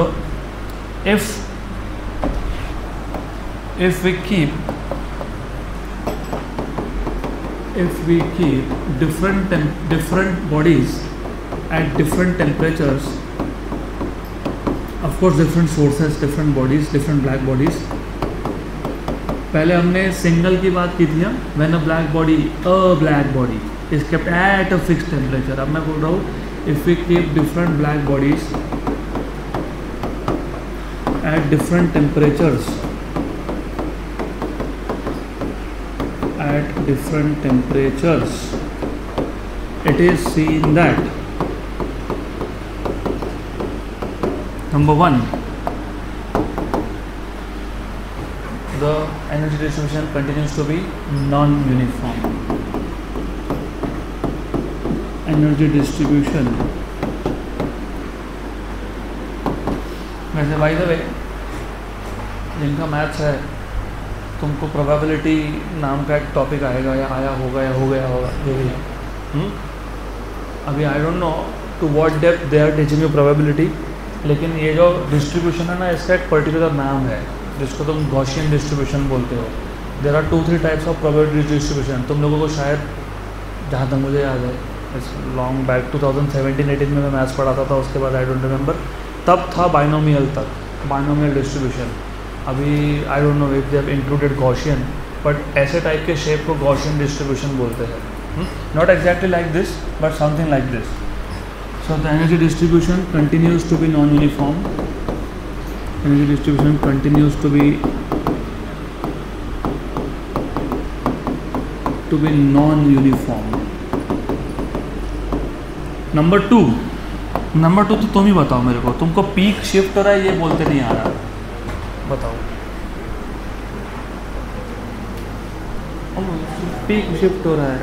if we keep different bodies at different temperatures, of course different sources, different bodies, different black bodies. पहले हमने सिंगल की बात की थी, when a black body is kept at a fixed temperature. अब मैं बोल रहा हूँ if we keep different black bodies at different temperatures, it is seen that number 1, the energy distribution continues to be non-uniform. Energy distribution, वैसे बाय द वे जिनका मैथ्स है तुमको प्रोबेबिलिटी नाम का एक टॉपिक आएगा या आया होगा या हो गया होगा जो भी है। अभी I don't know to what depth they are teaching you probability, लेकिन ये जो डिस्ट्रीब्यूशन है ना, इसका एक पर्टिकुलर नाम है जिसको तुम गॉसियन डिस्ट्रीब्यूशन बोलते हो। There are 2-3 types of probability distribution. तुम लोगों को शायद, जहाँ तक मुझे याद है, इस लॉन्ग बैक 2017-18 में मैं मैथ्स पढ़ाता था, उसके बाद आई डोंट रिमेंबर, तब था बाइनोमियल तक, बाइनोमियल डिस्ट्रीब्यूशन। अभी I don't know if they have included Gaussian, but ऐसे टाइप के शेप को गॉसियन डिस्ट्रीब्यूशन बोलते हैं। Not exactly like this but something like this. So the energy distribution continues to be non uniform. Energy distribution continues to be non uniform. Number two तो तुम ही बताओ मेरे को, तुमको पीक शिफ्ट हो रहा है ये बोलते नहीं आ रहा, बताओ। पीक शिफ्ट हो रहा है।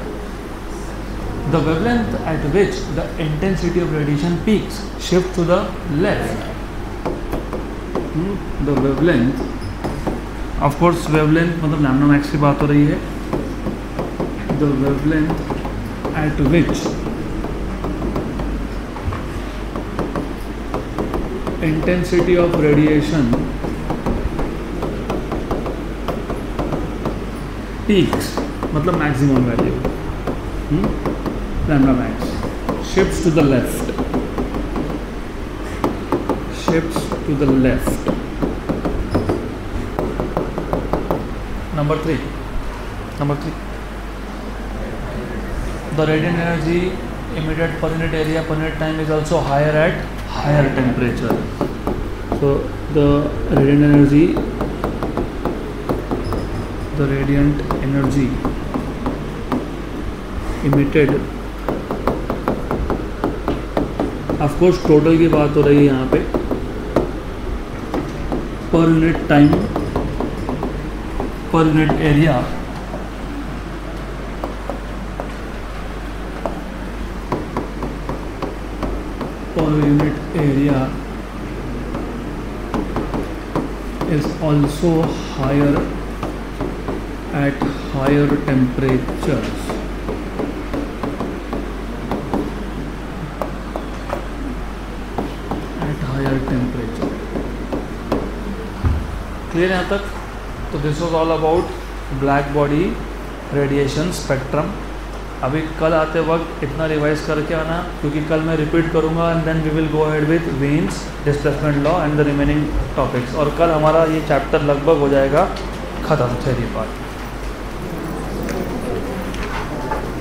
The wavelength at which the intensity of radiation peaks shift to the left. The wavelength, of course wavelength मतलब लैम्डा मैक्स की बात हो रही है। The wavelength at which intensity of radiation peaks मतलब maximum value, lambda max shifts to the left, Number three, the radiant energy emitted per unit area per unit time is also higher at higher temperature. So the radiant energy emitted, of course total की बात हो रही है यहाँ पे, per unit time per unit area is also higher at higher temperatures. Clear यहाँ तक? तो this was all about black body radiation spectrum. अभी कल आते वक्त इतना रिवाइज करके आना, क्योंकि कल मैं रिपीट करूँगा and then we will go ahead with Wien's, displacement law and the remaining topics. और कल हमारा ये चैप्टर लगभग हो जाएगा ख़त्म थ्योरी पार्ट।